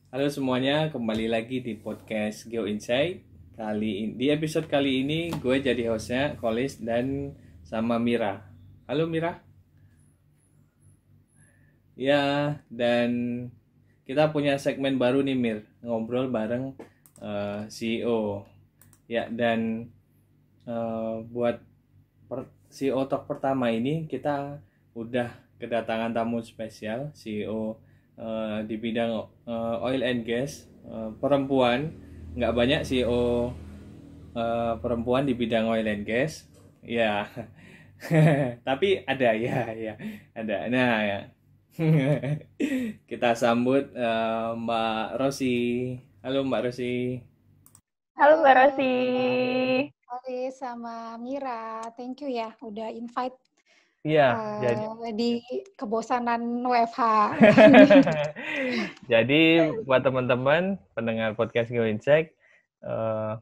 Halo semuanya, kembali lagi di podcast Geo Insight. Di episode kali ini gue jadi hostnya Kolis dan sama Mira. Halo Mira. Ya, dan kita punya segmen baru nih Mir, ngobrol bareng CEO. Ya, dan buat CEO Talk pertama ini kita udah kedatangan tamu spesial, CEO di bidang oil and gas, perempuan. Nggak banyak CEO perempuan di bidang oil and gas. Ya, tapi ada ya, ya ada. Nah, ya. Kita sambut Mbak Rosi. Halo Mbak Rosi. Halo Mbak Halo, Rosi. Oke sama Mira, thank you ya udah invite Iya, jadi di kebosanan WFH. jadi buat teman-teman pendengar podcast Go Insight, eh,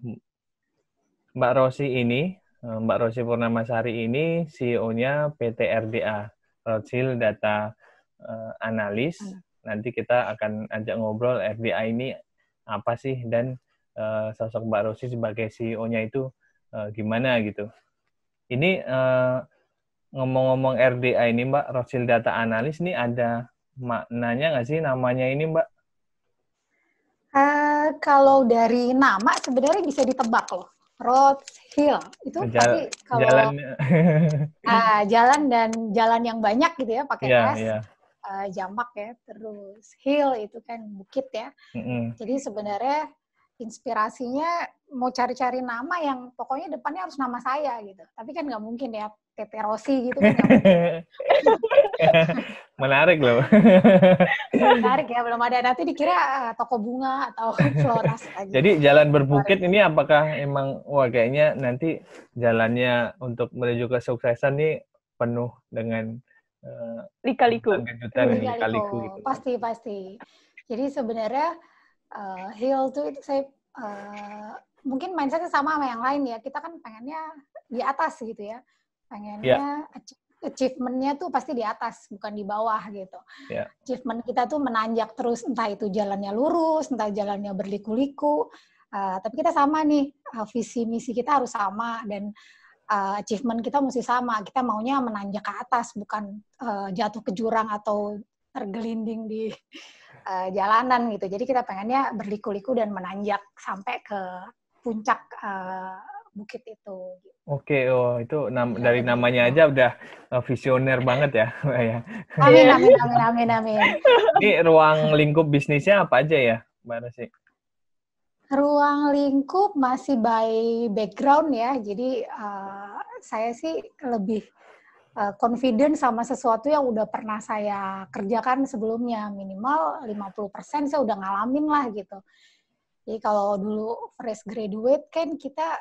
Mbak Rosi ini, Mbak Rosi Purnamasari ini CEO-nya PT RDA, Rothschild Data Analyst. Nanti kita akan ajak ngobrol RDA ini apa sih dan sosok Mbak Rosi sebagai CEO-nya itu gimana gitu. Ini ngomong-ngomong RDA ini Mbak, Rothschild Data Analyst ini ada maknanya nggak sih namanya ini Mbak? Kalau dari nama sebenarnya bisa ditebak loh. Rothschild itu pasti kalau Jalan jalan dan jalan yang banyak gitu ya pakai ya S, ya. jamak ya. Terus hill itu kan bukit ya. Jadi sebenarnya inspirasinya mau cari-cari nama yang pokoknya depannya harus nama saya gitu. Tapi kan nggak mungkin ya Tete Rossi gitu kan nggak mungkin. Menarik loh. Menarik ya, belum ada. Nanti dikira toko bunga atau floras lagi. Jadi jalan berbukit ini apakah emang wah kayaknya nanti jalannya untuk menuju kesuksesan nih penuh dengan Lika-liku. kejutan lika-liku gitu. Pasti. Jadi sebenarnya Hill tuh itu saya mungkin mindsetnya sama yang lain ya. Kita kan pengennya di atas gitu ya. Pengennya achievement-nya tuh pasti di atas, bukan di bawah gitu. Yeah. Achievement kita tuh menanjak terus, entah itu jalannya lurus, entah jalannya berliku-liku. Tapi kita sama nih, visi misi kita harus sama dan achievement kita mesti sama. Kita maunya menanjak ke atas, bukan jatuh ke jurang atau tergelinding di jalanan gitu. Jadi kita pengennya berliku-liku dan menanjak sampai ke puncak bukit itu. Oke, oh itu dari namanya aja udah visioner banget ya, Mbak ya. Amin. Ini ruang lingkup bisnisnya apa aja ya, Mbak Rosi? Ruang lingkup masih by background ya, jadi saya sih lebih confident sama sesuatu yang udah pernah saya kerjakan sebelumnya, minimal 50% saya udah ngalamin lah gitu. Jadi kalau dulu fresh graduate kan kita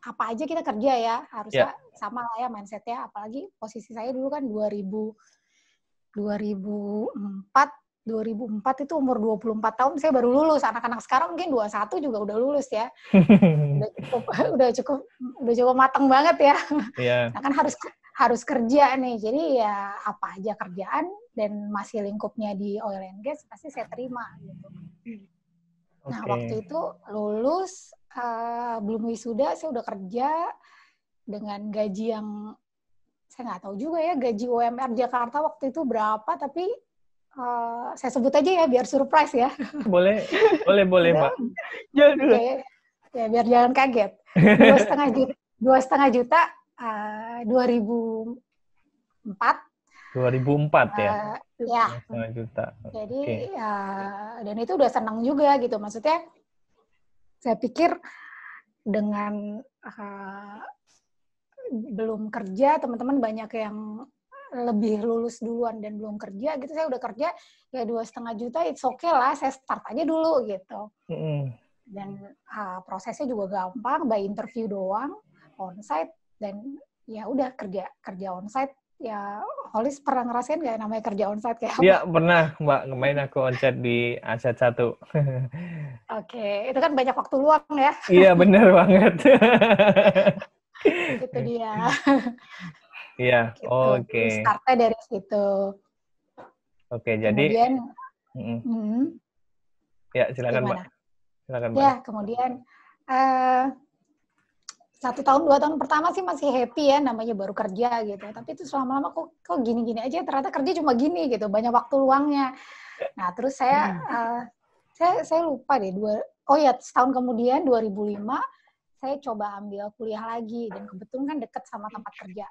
apa aja kita kerja ya, harusnya sama lah ya mindset-nya, apalagi posisi saya dulu kan 2004 itu umur 24 tahun saya baru lulus. Anak-anak sekarang mungkin 21 juga udah lulus ya. udah cukup matang banget ya. Iya. Nah kan harus kerja nih. Jadi ya apa aja kerjaan dan masih lingkupnya di oil and gas pasti saya terima gitu. Nah, waktu itu lulus belum wisuda saya udah kerja dengan gaji yang saya nggak tahu juga ya gaji UMR Jakarta waktu itu berapa, tapi saya sebut aja ya biar surprise ya. Boleh Mbak. Jangan dulu. Okay. Ya biar jangan kaget. 2,5 juta 2004. 2004 ya? Ya. 2,5 juta. Jadi dan itu udah senang juga gitu. Maksudnya saya pikir dengan belum kerja, teman-teman banyak yang lebih lulus duluan dan belum kerja gitu, saya udah kerja ya 2,5 juta, it's okay lah, saya start aja dulu gitu. Dan prosesnya juga gampang, by interview doang, onsite, dan ya udah kerja onsite. Ya, Holis pernah ngerasain nggak namanya kerja onsite kayak apa? Iya, pernah Mbak, kemarin aku onsite di Aset 1. Oke, itu kan banyak waktu luang ya. Iya, bener banget. Itu dia. Iya, gitu. oke. Startnya dari situ. Oke, jadi kemudian Ya, silakan Mbak. Gimana? Silakan Mbak. Ya, kemudian 1 tahun 2 tahun pertama sih masih happy ya, namanya baru kerja gitu. Tapi itu lama-lama kok gini-gini aja, ternyata kerja cuma gini gitu, banyak waktu luangnya. Nah, terus saya lupa deh, setahun kemudian 2005 saya coba ambil kuliah lagi, dan kebetulan kan deket sama tempat kerja,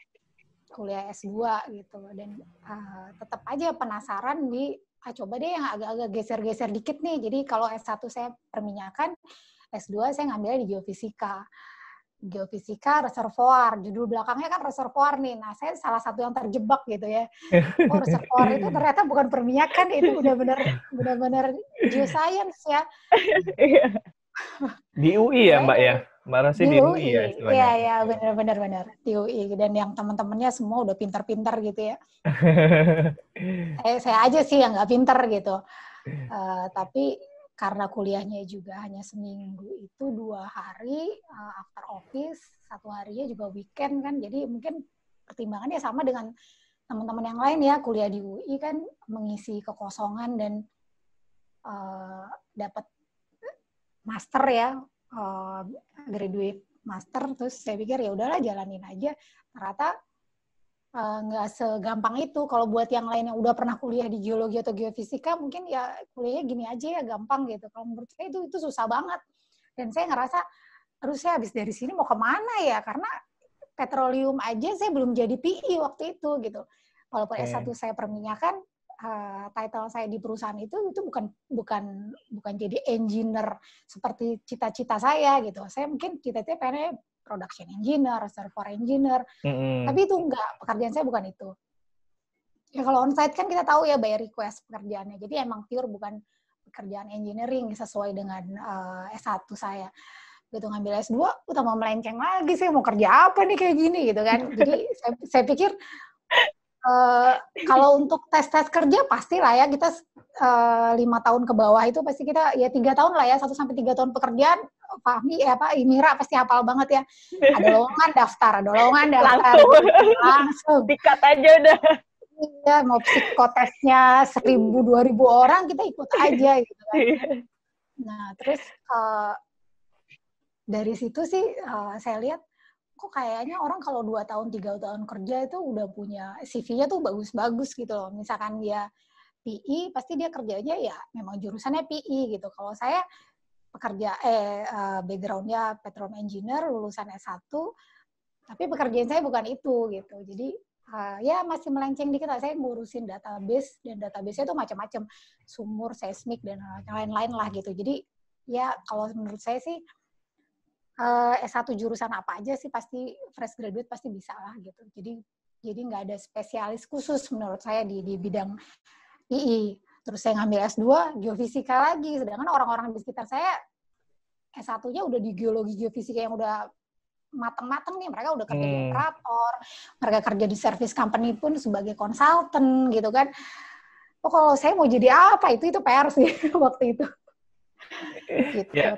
kuliah S2 gitu. Dan tetap aja penasaran coba deh yang agak-agak geser-geser dikit nih. Jadi kalau S1 saya perminyakan, S2 saya ngambilnya di geofisika reservoir, judul belakangnya kan reservoir nih. Nah, saya salah satu yang terjebak gitu ya. Oh, reservoir itu ternyata bukan perminyakan, itu benar-benar geoscience ya. Di UI ya, Mbak ya? Mbak Rosi Di di UI ya UI, istilahnya. ya benar di UI, dan yang teman-temannya semua udah pintar-pintar gitu ya. Saya aja sih yang nggak pintar gitu. Tapi karena kuliahnya juga hanya seminggu itu 2 hari after office, 1 harinya juga weekend kan, jadi mungkin pertimbangannya sama dengan teman-teman yang lain ya, kuliah di UI kan mengisi kekosongan dan dapat master ya, graduate master. Terus saya pikir ya udahlah jalanin aja. Ternyata nggak segampang itu. Kalau buat yang lain yang udah pernah kuliah di geologi atau geofisika, mungkin ya kuliahnya gini aja ya, gampang gitu. Kalau menurut saya itu susah banget. Dan saya ngerasa, terus saya habis dari sini mau kemana ya? Karena petroleum aja saya belum jadi PI waktu itu gitu. Walaupun S1 saya perminyakan, title saya di perusahaan itu bukan jadi engineer seperti cita-cita saya gitu. Saya mungkin cita-cita pengennya production engineer, reservoir engineer. Tapi itu enggak, pekerjaan saya bukan itu. Ya kalau onsite kan kita tahu ya by request pekerjaannya. Jadi emang pure bukan pekerjaan engineering sesuai dengan S1 saya. Begitu ngambil S2, utama melenceng lagi, saya mau kerja apa nih kayak gini gitu kan. Jadi saya pikir kalau untuk tes kerja pastilah ya, kita 5 tahun ke bawah itu pasti kita ya 3 tahun lah ya, 1-3 tahun pekerjaan, Fahmi Mira pasti hafal banget ya. Ada lowongan daftar. Langsung. Dikat aja udah. Iya, mau psikotesnya 1.000-2.000 orang, kita ikut aja gitu kan. Nah, terus dari situ sih saya lihat, kok kayaknya orang kalau 2 tahun, 3 tahun kerja itu udah punya CV-nya tuh bagus-bagus gitu loh. Misalkan dia PI, pasti dia kerjanya ya memang jurusannya PI gitu. Kalau saya background-nya petroleum engineer, lulusan S1, tapi pekerjaan saya bukan itu gitu. Jadi ya masih melenceng dikit lah. Saya ngurusin database, dan database-nya itu macam-macam, sumur, seismik, dan lain-lain lah gitu. Jadi ya kalau menurut saya sih S1 jurusan apa aja sih pasti fresh graduate pasti bisa lah gitu. Jadi nggak ada spesialis khusus menurut saya di bidang II. Terus saya ngambil S2 geofisika lagi, sedangkan orang-orang di sekitar saya S1-nya udah di geologi geofisika yang udah mateng-mateng nih, mereka udah kerja di operator, mereka kerja di service company pun sebagai konsultan gitu kan. Oh, kalau saya mau jadi apa, itu PR sih waktu itu. Gitu. Ya.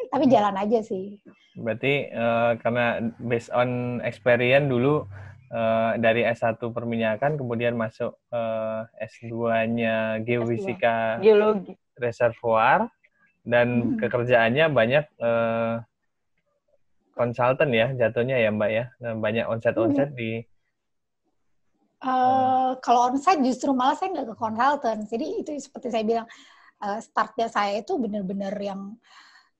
Tapi jalan aja sih. Berarti karena based on experience dulu dari S1 perminyakan, kemudian masuk S2-nya geofisika geologi reservoir, dan kekerjaannya banyak konsultan ya jatuhnya ya Mbak ya, banyak onsite di kalau onsite justru malah saya nggak ke konsultan. Jadi itu seperti saya bilang, startnya saya itu benar-benar yang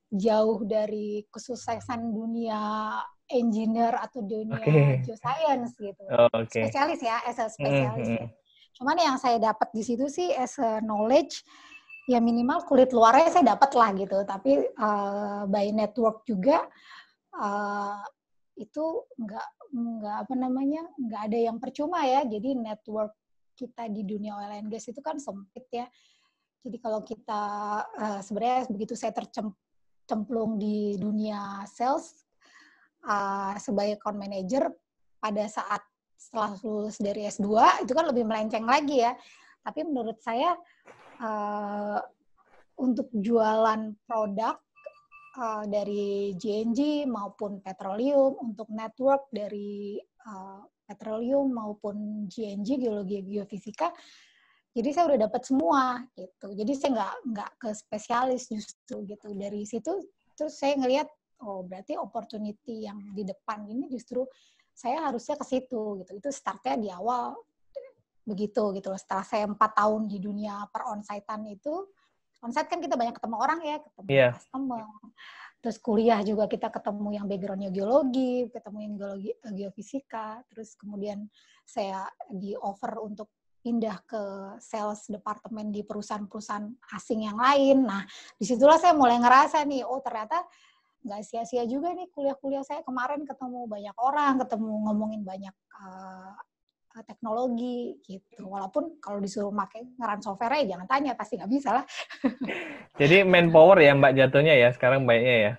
jauh dari kesuksesan dunia engineer atau dunia geoscience gitu. Spesialis ya, as a spesialis ya. Cuman yang saya dapat di situ sih as a knowledge, ya minimal kulit luarnya saya dapat lah gitu. Tapi by network juga itu nggak ada yang percuma ya. Jadi network kita di dunia oil and gas itu kan sempit ya. Jadi kalau kita sebenarnya begitu saya tercemplung di dunia sales sebagai account manager pada saat setelah lulus dari S2 itu kan lebih melenceng lagi ya. Tapi menurut saya untuk jualan produk dari GNG maupun petroleum, untuk network dari petroleum maupun GNG, geologi geofisika, Jadi saya udah dapat semua gitu. Jadi saya nggak ke spesialis justru gitu. Dari situ terus saya ngelihat oh berarti opportunity yang di depan ini justru saya harusnya ke situ gitu. Itu startnya di awal begitu gitu loh. Setelah saya 4 tahun di dunia per onsite-an itu, onsite kan kita banyak ketemu orang ya, ketemu customer. Terus kuliah juga kita ketemu yang background-nya geologi, ketemu yang geofisika. Terus kemudian saya di offer untuk pindah ke sales departemen di perusahaan-perusahaan asing yang lain. Nah, disitulah saya mulai ngerasa nih, oh ternyata nggak sia-sia juga nih kuliah-kuliah saya kemarin, ketemu banyak orang, ketemu ngomongin banyak teknologi gitu. Walaupun kalau disuruh pakai ngeran software ya jangan tanya, pasti nggak bisa lah. Jadi manpower ya Mbak jatuhnya ya sekarang baiknya ya?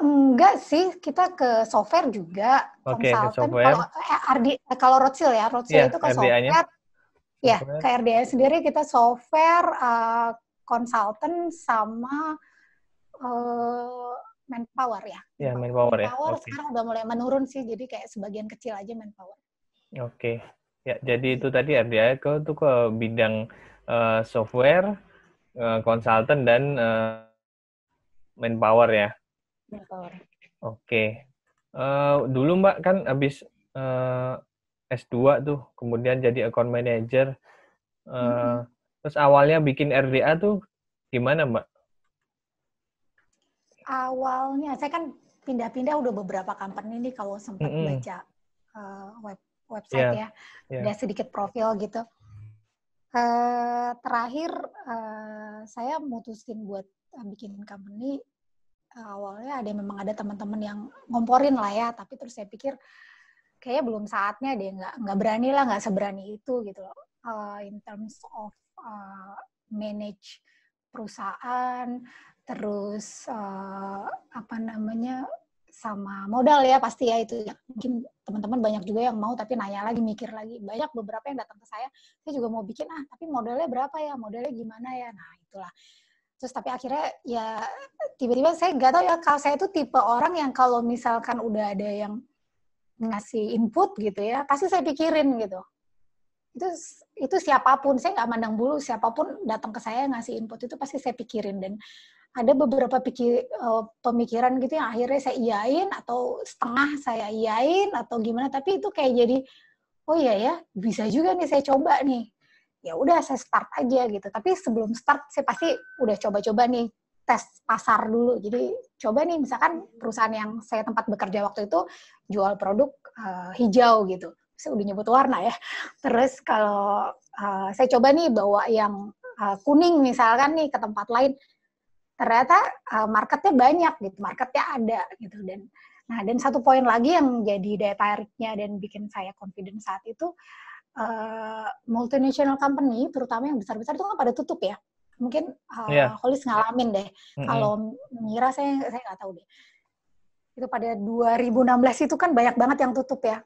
Enggak sih, kita ke software juga, Oke, ke konsultan. software. Kalau Rothschild ya, Rothschild itu ke RDA-nya. software. Ya, ke RDA sendiri kita software, konsultan sama manpower ya. Ya, manpower ya. Manpower sekarang udah mulai menurun sih, jadi kayak sebagian kecil aja manpower. Oke. Ya, jadi itu tadi RDA itu ke bidang software, konsultan dan manpower ya. Manpower. Oke. Dulu Mbak kan habis S2 tuh, kemudian jadi account manager. Terus awalnya bikin RDA tuh gimana Mbak? Awalnya saya kan pindah-pindah udah beberapa company nih kalau sempat baca website ya, udah sedikit profil gitu. Terakhir saya mutusin buat bikin company, awalnya memang ada teman-teman yang ngomporin lah ya, tapi terus saya pikir kayaknya belum saatnya deh, nggak berani lah, nggak seberani itu gitu loh, in terms of manage perusahaan, terus sama modal ya pasti ya, itu mungkin teman-teman banyak juga yang mau tapi nanya lagi, mikir lagi. Banyak beberapa yang datang ke saya juga mau bikin tapi modalnya berapa ya, modalnya gimana ya, nah itulah. Terus tapi akhirnya ya tiba-tiba saya nggak tahu ya, kalau saya itu tipe orang yang kalau misalkan udah ada yang ngasih input gitu ya, pasti saya pikirin gitu. Itu siapapun, saya nggak mandang bulu, siapapun datang ke saya ngasih input itu pasti saya pikirin. Dan ada beberapa pemikiran gitu yang akhirnya saya iyain atau setengah saya iyain atau gimana, tapi itu kayak jadi oh iya ya bisa juga nih saya coba nih, ya udah saya start aja gitu. Tapi sebelum start saya pasti udah coba-coba nih, tes pasar dulu. Jadi coba nih misalkan perusahaan yang saya tempat bekerja waktu itu jual produk hijau gitu, saya udah nyebut warna ya. Terus kalau saya coba nih bawa yang kuning misalkan nih ke tempat lain, ternyata marketnya banyak gitu, marketnya ada gitu. Dan satu poin lagi yang jadi daya tariknya dan bikin saya confident saat itu, multinational company terutama yang besar-besar itu kan pada tutup ya. Mungkin Holis ngalamin deh. Kalau Mira saya nggak tahu deh. Itu pada 2016 itu kan banyak banget yang tutup ya.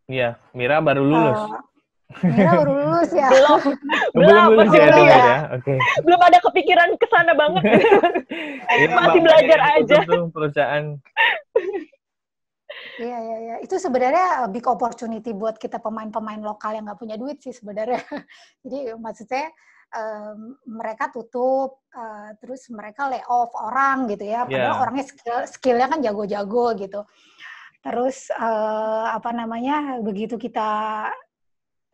Iya, Mira baru lulus. Mira baru lulus ya. Belum lulus ya. Oke. Belum ada kepikiran ke sana banget. Masih belajar aja. Tuh perusahaan. Iya. Itu sebenarnya big opportunity buat kita pemain-pemain lokal yang nggak punya duit sih sebenarnya. Jadi maksudnya mereka tutup, terus mereka lay off orang gitu ya. Padahal orangnya skillnya kan jago-jago gitu. Terus begitu kita,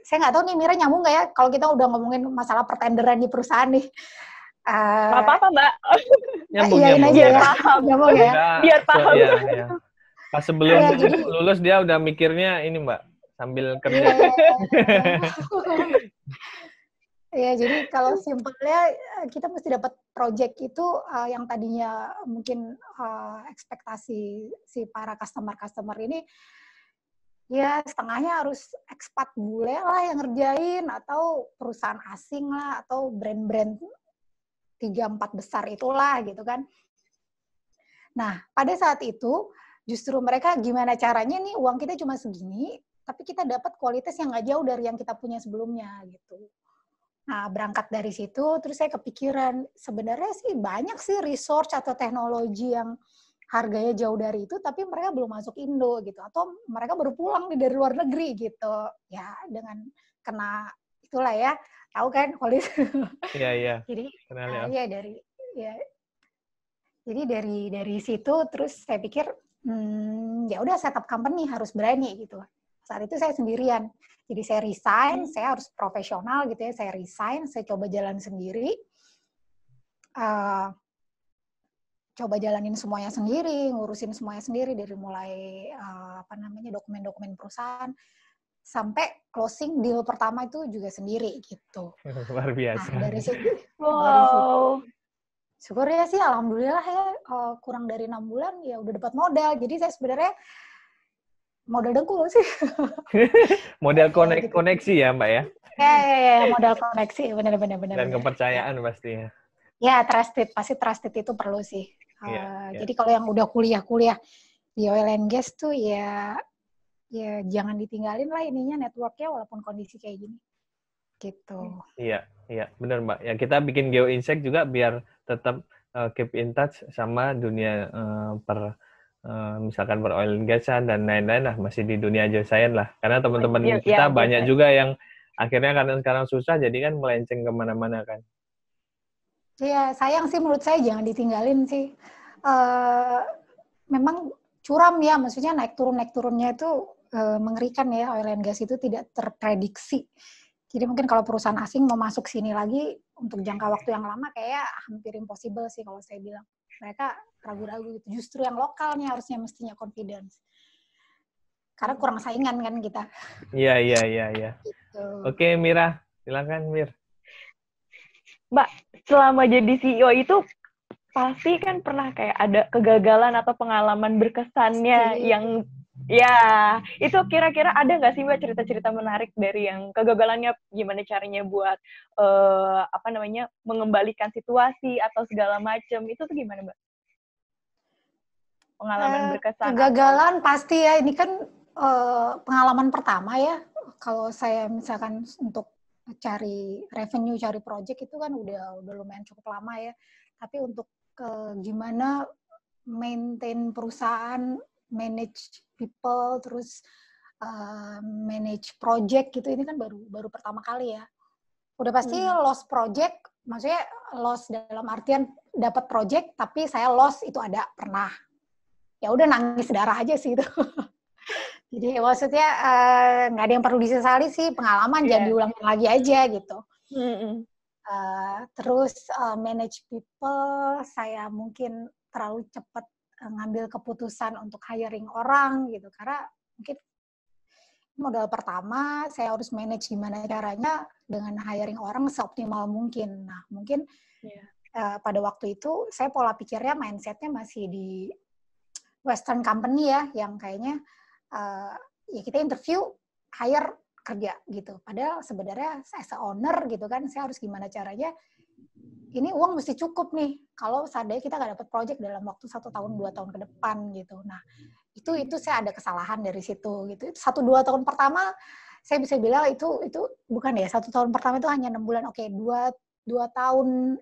saya nggak tahu nih Mira nyambung nggak ya kalau kita udah ngomongin masalah pertenderan di perusahaan nih. Nggak apa-apa Mbak. Nyambung aja ya. Paham. Nyambung ya. Biar paham. Iya. Pas sebelum lulus dia udah mikirnya ini Mbak, sambil kerja. Ya, jadi kalau simpelnya kita mesti dapat project itu yang tadinya mungkin ekspektasi si para customer ini ya setengahnya harus ekspat bule lah yang ngerjain, atau perusahaan asing lah, atau brand-brand 3-4 besar itulah gitu kan. Nah, pada saat itu justru mereka gimana caranya nih uang kita cuma segini, tapi kita dapat kualitas yang nggak jauh dari yang kita punya sebelumnya gitu. Nah, berangkat dari situ, terus saya kepikiran, sebenarnya sih banyak sih research atau teknologi yang harganya jauh dari itu, tapi mereka belum masuk Indo gitu, atau mereka baru pulang dari luar negeri gitu. Ya, dengan kena itulah ya, tahu kan Holis. Iya. Jadi Kenal ya. ya jadi dari situ terus saya pikir ya udah setup company harus berani gitu. Saat itu saya sendirian. Jadi saya resign, saya harus profesional gitu ya. Saya resign, saya coba jalan sendiri. Coba jalanin semuanya sendiri, ngurusin semuanya sendiri dari mulai dokumen-dokumen perusahaan sampai closing deal pertama itu juga sendiri gitu. Luar biasa. Nah, dari situ syukur ya sih, alhamdulillah ya, kurang dari 6 bulan ya udah dapat modal. Jadi saya sebenarnya modal dengkul sih. Modal koneksi ya Mbak ya? Ya, modal koneksi, benar. Dan kepercayaan ya. Pastinya. Ya, trusted itu perlu sih. Jadi kalau yang udah kuliah di oil and gas tuh ya jangan ditinggalin lah ininya networknya walaupun kondisi kayak gini. Gitu. Iya, benar Mbak. Ya kita bikin Geo Insight juga biar tetap keep in touch sama dunia misalkan oil and gas dan lain-lain lah, masih di dunia geoscience lah. Karena teman-teman kita banyak juga yang akhirnya karena sekarang susah jadi kan melenceng kemana-mana kan. Iya, sayang sih menurut saya jangan ditinggalin sih. Memang curam ya, maksudnya naik turunnya itu mengerikan ya, oil and gas itu tidak terprediksi. Jadi mungkin kalau perusahaan asing mau masuk sini lagi untuk jangka waktu yang lama kayak hampir impossible sih kalau saya bilang. Mereka ragu-ragu gitu. Justru yang lokalnya harusnya mestinya confidence. Karena kurang saingan kan kita. Iya. Gitu. Oke, Mira. Silakan, Mir. Mbak, selama jadi CEO itu pasti kan pernah kayak ada kegagalan atau pengalaman berkesannya yang ya, itu kira-kira ada nggak sih Mbak cerita-cerita menarik dari yang kegagalannya gimana caranya buat mengembalikan situasi atau segala macam, itu tuh gimana Mbak? Pengalaman berkesan. Kegagalan pasti ya, ini kan pengalaman pertama ya. Kalau saya misalkan untuk cari revenue, cari project itu kan udah lumayan cukup lama ya. Tapi untuk gimana maintain perusahaan, manage people, terus manage project gitu, ini kan baru pertama kali ya. Udah pasti lost project, maksudnya lost dalam artian dapat project tapi saya lost itu ada pernah. Ya udah nangis darah aja sih itu. Jadi maksudnya nggak ada yang perlu disesali sih, pengalaman jangan diulangin lagi aja gitu. Terus manage people, saya mungkin terlalu cepat ngambil keputusan untuk hiring orang gitu, karena mungkin modal pertama saya harus manage gimana caranya dengan hiring orang seoptimal mungkin. Nah mungkin pada waktu itu saya pola pikirnya, mindsetnya masih di Western company ya, yang kayaknya ya kita interview, hire, kerja gitu. Padahal sebenarnya as a owner gitu kan, saya harus gimana caranya, ini uang mesti cukup nih, kalau seandainya kita nggak dapat project dalam waktu 1 tahun, 2 tahun ke depan gitu. Nah, itu saya ada kesalahan dari situ gitu. 1-2 tahun pertama, saya bisa bilang itu bukan ya, 1 tahun pertama itu hanya 6 bulan, oke, 2 tahun,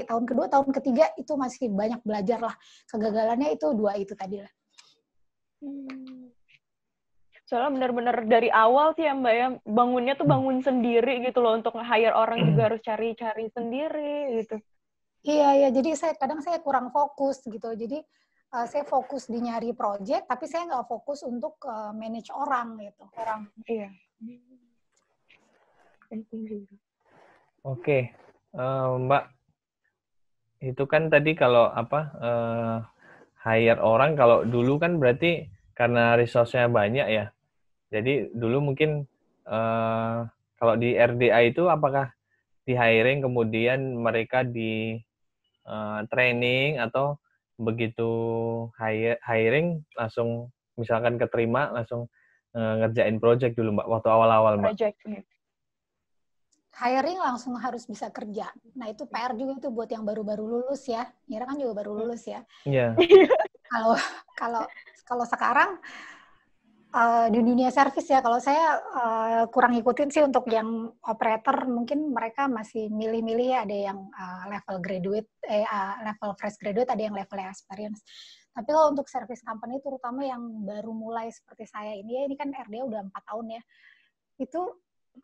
tahun kedua, tahun ketiga itu masih banyak belajar lah. Kegagalannya itu 2 itu tadi lah. Soalnya benar-benar dari awal sih ya Mbak ya, bangunnya tuh bangun sendiri gitu loh, untuk nge-hire orang juga harus cari-cari sendiri gitu. Iya, jadi kadang saya kurang fokus gitu. Jadi saya fokus di nyari project, tapi saya nggak fokus untuk manage orang gitu. Iya. Oke, Mbak, itu kan tadi kalau hire orang, kalau dulu kan berarti karena resource-nya banyak ya. Jadi dulu mungkin kalau di RDA itu apakah di hiring kemudian mereka di training atau begitu hiring langsung misalkan keterima langsung ngerjain project dulu Mbak waktu awal-awal Mbak? Hiring langsung harus bisa kerja. Nah itu PR juga itu buat yang baru-baru lulus ya. Mira kan juga baru lulus ya. Iya. Kalau sekarang di dunia service ya, kalau saya kurang ngikutin sih untuk yang operator, mungkin mereka masih milih-milih ya, ada yang level graduate, level fresh graduate, ada yang level experience. Tapi kalau untuk service company, terutama yang baru mulai seperti saya ini ya, ini kan RDA udah 4 tahun ya, itu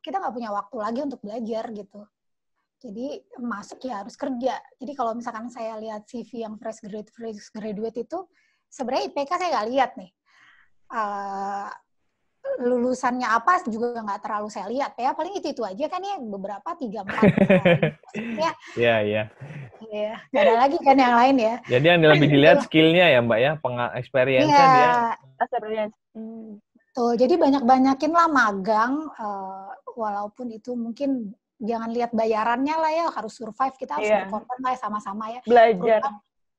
kita nggak punya waktu lagi untuk belajar gitu. Jadi masuk ya harus kerja. Jadi kalau misalkan saya lihat CV yang fresh graduate itu, sebenarnya IPK saya nggak lihat nih. Lulusannya apa juga nggak terlalu saya lihat ya, paling itu aja kan ya, beberapa 3-4 ya. Iya. Nggak ada lagi kan yang lain ya. Jadi yang lebih dilihat skill-nya ya Mbak ya, experience-nya dia. Tuh, jadi banyakin lah magang, walaupun itu mungkin jangan lihat bayarannya lah ya, harus survive, kita harus berkorban lah sama-sama ya. Belajar.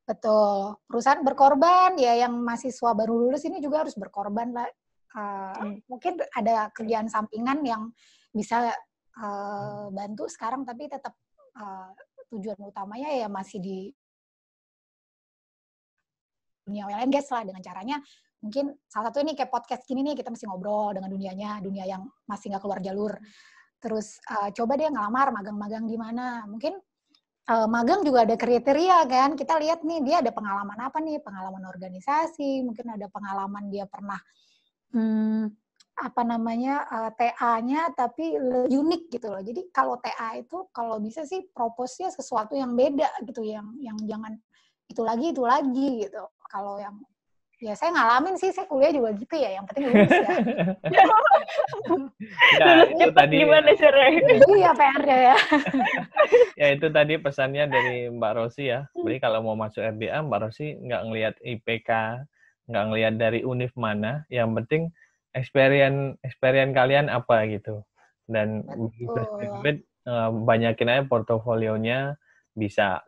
Betul, perusahaan berkorban ya, yang mahasiswa baru lulus ini juga harus berkorban lah. Mungkin ada kerjaan sampingan yang bisa bantu sekarang, tapi tetap tujuan utamanya ya masih di dunia oil and gas lah, dengan caranya mungkin salah satu ini kayak podcast gini nih, kita mesti ngobrol dengan dunia yang masih nggak keluar jalur. Terus coba deh ngelamar magang-magang di mana. Mungkin magang juga ada kriteria kan, kita lihat nih dia ada pengalaman apa nih, pengalaman organisasi, mungkin ada pengalaman dia pernah TA-nya tapi unik gitu loh. Jadi kalau TA itu kalau bisa sih propose-nya sesuatu yang beda gitu, yang jangan itu lagi gitu. Kalau yang ya saya ngalamin sih, saya kuliah juga gitu ya, yang penting lulus ya. Ya, itu tadi gimana caranya? Iya PR-nya ya. Ya itu tadi pesannya dari Mbak Rosi ya. Jadi kalau mau masuk RDA, Mbak Rosi nggak ngelihat IPK, nggak ngelihat dari univ mana, yang penting experience kalian apa gitu. Dan banyakin aja portofolionya, bisa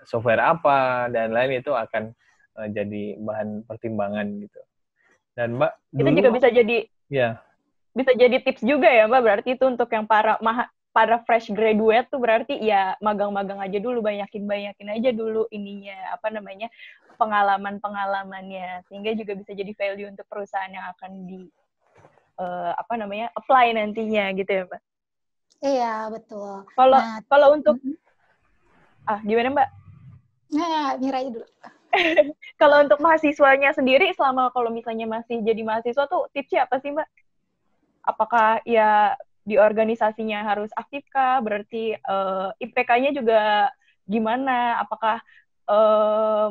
software apa dan lain, itu akan jadi bahan pertimbangan gitu. Dan Mbak itu juga bisa jadi bisa jadi tips juga ya Mbak, berarti itu untuk yang para fresh graduate tuh berarti ya magang-magang aja dulu, banyakin aja dulu pengalamannya, sehingga juga bisa jadi value untuk perusahaan yang akan di apply nantinya gitu ya Mbak. Iya betul. Kalau untuk gimana Mbak? Mira aja dulu. Kalau untuk mahasiswanya sendiri, selama kalau misalnya masih jadi mahasiswa tuh tipsnya apa sih Mbak? Apakah ya di organisasinya harus aktif kah? Berarti IPK-nya juga gimana? Apakah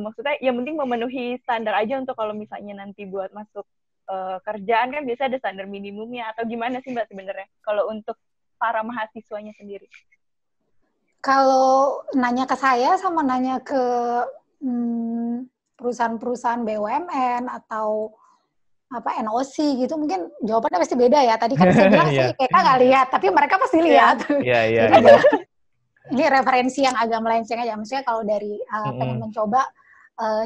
maksudnya yang penting memenuhi standar aja untuk kalau misalnya nanti buat masuk kerjaan kan biasa ada standar minimumnya, atau gimana sih Mbak sebenarnya kalau untuk para mahasiswanya sendiri? Kalau nanya ke saya sama nanya ke perusahaan-perusahaan BUMN atau NOC gitu, mungkin jawabannya pasti beda ya. Tadi kan saya bilang saya IPK nggak lihat, tapi mereka pasti lihat. Ini referensi yang agak melenceng aja. Maksudnya kalau dari pengen mencoba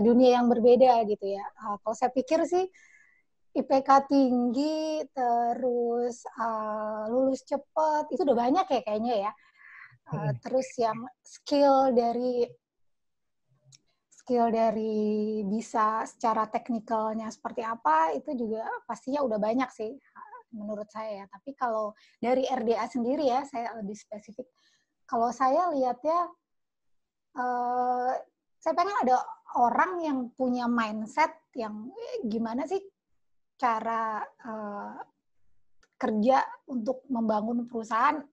dunia yang berbeda gitu ya. Kalau saya pikir sih IPK tinggi, terus lulus cepat, itu udah banyak ya kayaknya ya. Terus yang skill dari bisa secara teknikalnya seperti apa, itu juga pastinya udah banyak sih menurut saya ya. Tapi kalau dari RDA sendiri ya, saya lebih spesifik. Kalau saya lihatnya, saya pengen ada orang yang punya mindset yang gimana sih cara kerja untuk membangun perusahaan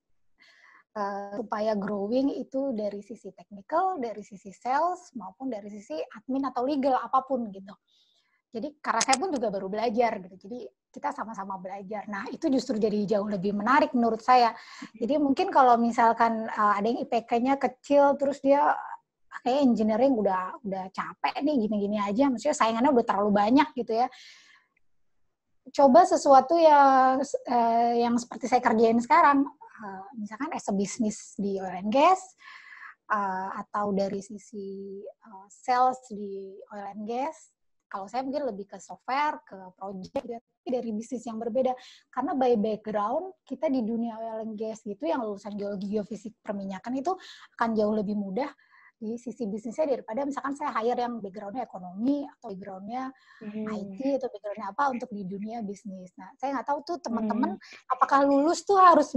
supaya growing, itu dari sisi technical, dari sisi sales, maupun dari sisi admin atau legal, apapun gitu. Jadi karena saya pun juga baru belajar gitu, jadi kita sama-sama belajar. Nah itu justru jadi jauh lebih menarik menurut saya. Jadi mungkin kalau misalkan ada yang IPK-nya kecil, terus dia kayak engineering udah capek nih gini-gini aja, maksudnya saingannya udah terlalu banyak gitu ya. Coba sesuatu yang seperti saya kerjain sekarang. Misalkan as a business di oil and gas, atau dari sisi sales di oil and gas. Kalau saya mungkin lebih ke software, ke project, tapi dari bisnis yang berbeda. Karena by background, kita di dunia oil and gas gitu, yang lulusan geologi, geofisik, perminyakan itu akan jauh lebih mudah di sisi bisnisnya daripada misalkan saya hire yang background-nya ekonomi, atau background-nya IT, atau background-nya apa untuk di dunia bisnis. Nah, saya nggak tahu tuh teman-teman, apakah lulus tuh harus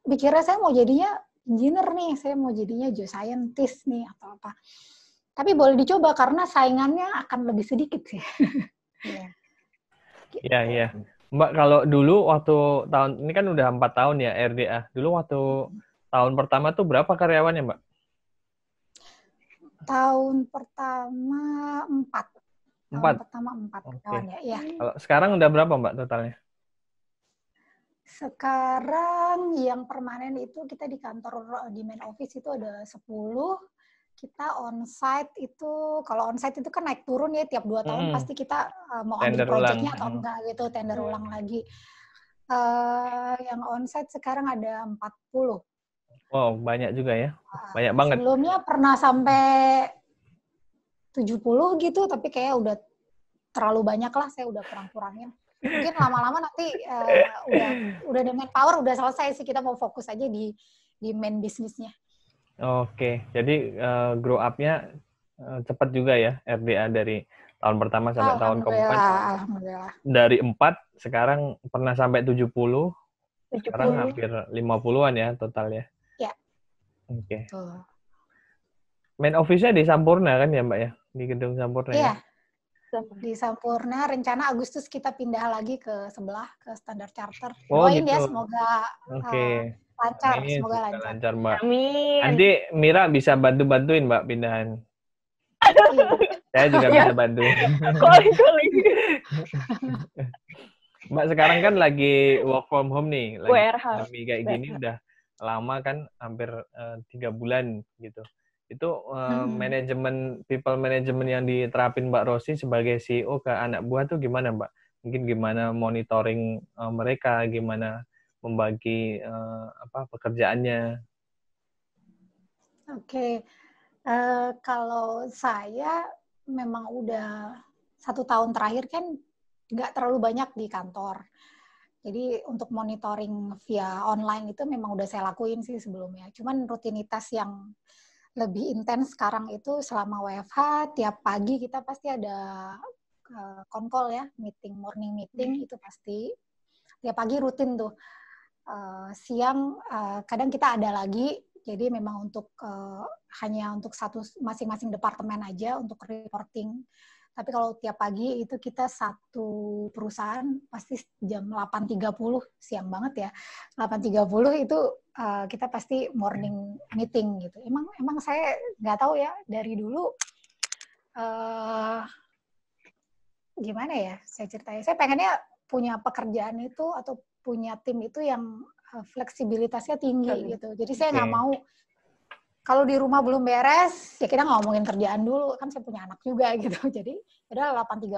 mikirnya saya mau jadinya engineer nih, saya mau jadinya geoscientist nih, atau apa. Tapi boleh dicoba karena saingannya akan lebih sedikit sih. Iya. Mbak, kalau dulu waktu tahun ini kan udah 4 tahun ya RDA. Dulu waktu tahun pertama tuh berapa karyawannya, Mbak? Tahun pertama 4. Tahun 4. pertama 4 Oke. kawan ya. Iya. Kalau sekarang udah berapa, Mbak, totalnya? Sekarang yang permanen itu kita di kantor di main office itu ada 10. Kita onsite itu, kalau onsite itu kan naik turun ya, tiap 2 tahun pasti kita mau ambil Tender ulang. project-nya atau enggak gitu, tender ulang lagi. Yang onsite sekarang ada 40. Wow, banyak juga ya. Banyak banget. Sebelumnya pernah sampai 70 gitu, tapi kayak udah terlalu banyak lah, saya udah kurang-kurangin. Mungkin lama-lama nanti udah ada manpower, udah selesai sih, kita mau fokus aja di main bisnisnya. Oke, jadi grow up-nya cepat juga ya RDA dari tahun pertama sampai tahun keempat. Alhamdulillah. Dari 4, sekarang pernah sampai 70, sekarang hampir 50-an ya totalnya. Ya. Oke. Main office-nya di Sampurna kan ya, Mbak ya? Di gedung Sampurna ya? Iya. Di Sampurna, rencana Agustus kita pindah lagi ke sebelah, ke Standard Charter. Doain gitu. Ya, semoga lancar, Amin, semoga lancar. Mbak. Amin. Nanti Mira bisa bantu-bantuin, Mbak, pindahan. Saya juga bisa bantu. Calling. Mbak sekarang kan lagi work from home nih, lagi pandemi kayak gini udah lama kan, hampir 3 bulan gitu. Itu manajemen, people management yang diterapin Mbak Rosi sebagai CEO ke anak buah tuh gimana, Mbak? Mungkin gimana monitoring mereka, gimana membagi pekerjaannya? Oke. Kalau saya memang udah 1 tahun terakhir kan nggak terlalu banyak di kantor. Jadi untuk monitoring via online itu memang udah saya lakuin sih sebelumnya. Cuman rutinitas yang lebih intens sekarang itu selama WFH, tiap pagi kita pasti ada konkol ya, morning meeting itu pasti. Tiap pagi rutin tuh. Siang kadang kita ada lagi, jadi memang untuk hanya untuk satu masing-masing departemen aja untuk reporting. Tapi kalau tiap pagi itu kita satu perusahaan pasti jam 8.30, siang banget ya. 8.30 itu kita pasti morning meeting gitu. Emang saya nggak tahu ya dari dulu gimana ya saya ceritanya. Saya pengennya punya pekerjaan itu atau punya tim itu yang fleksibilitasnya tinggi gitu. Jadi saya nggak mau kalau di rumah belum beres, ya kita ngomongin kerjaan dulu. Kan saya punya anak juga gitu. Jadi udah 8.30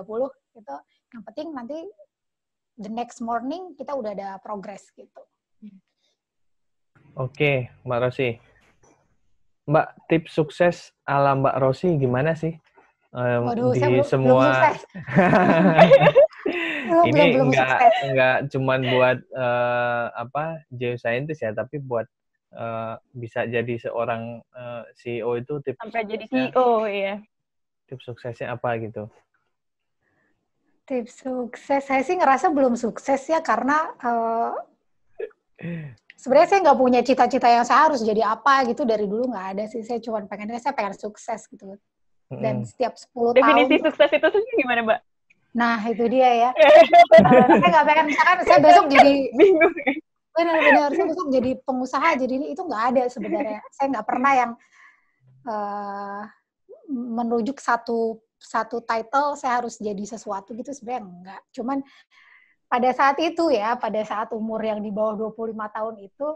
gitu. Yang penting nanti the next morning kita udah ada progress gitu. Oke, Mbak Rosi. Mbak, tips sukses ala Mbak Rosi gimana sih? Waduh, di saya semua belum sukses. ini belum enggak cuman buat geoscientist ya, tapi buat bisa jadi seorang CEO itu tips sampai jadi CEO ya. Tips suksesnya apa gitu? Tips sukses, saya sih ngerasa belum sukses ya karena sebenarnya saya nggak punya cita-cita yang saya harus jadi apa gitu dari dulu, nggak ada sih. Saya cuma pengen sukses gitu. Dan setiap 10 tahun. Definisi sukses itu gimana, Mbak? Nah, itu dia ya. Saya nggak pengen, misalkan saya besok jadi bingung. Benar-benar, saya besok jadi pengusaha, jadi ini itu nggak ada sebenarnya. Saya nggak pernah yang menuju satu title, saya harus jadi sesuatu gitu, sebenarnya enggak. Cuman pada saat itu ya, pada saat umur yang di bawah 25 tahun itu,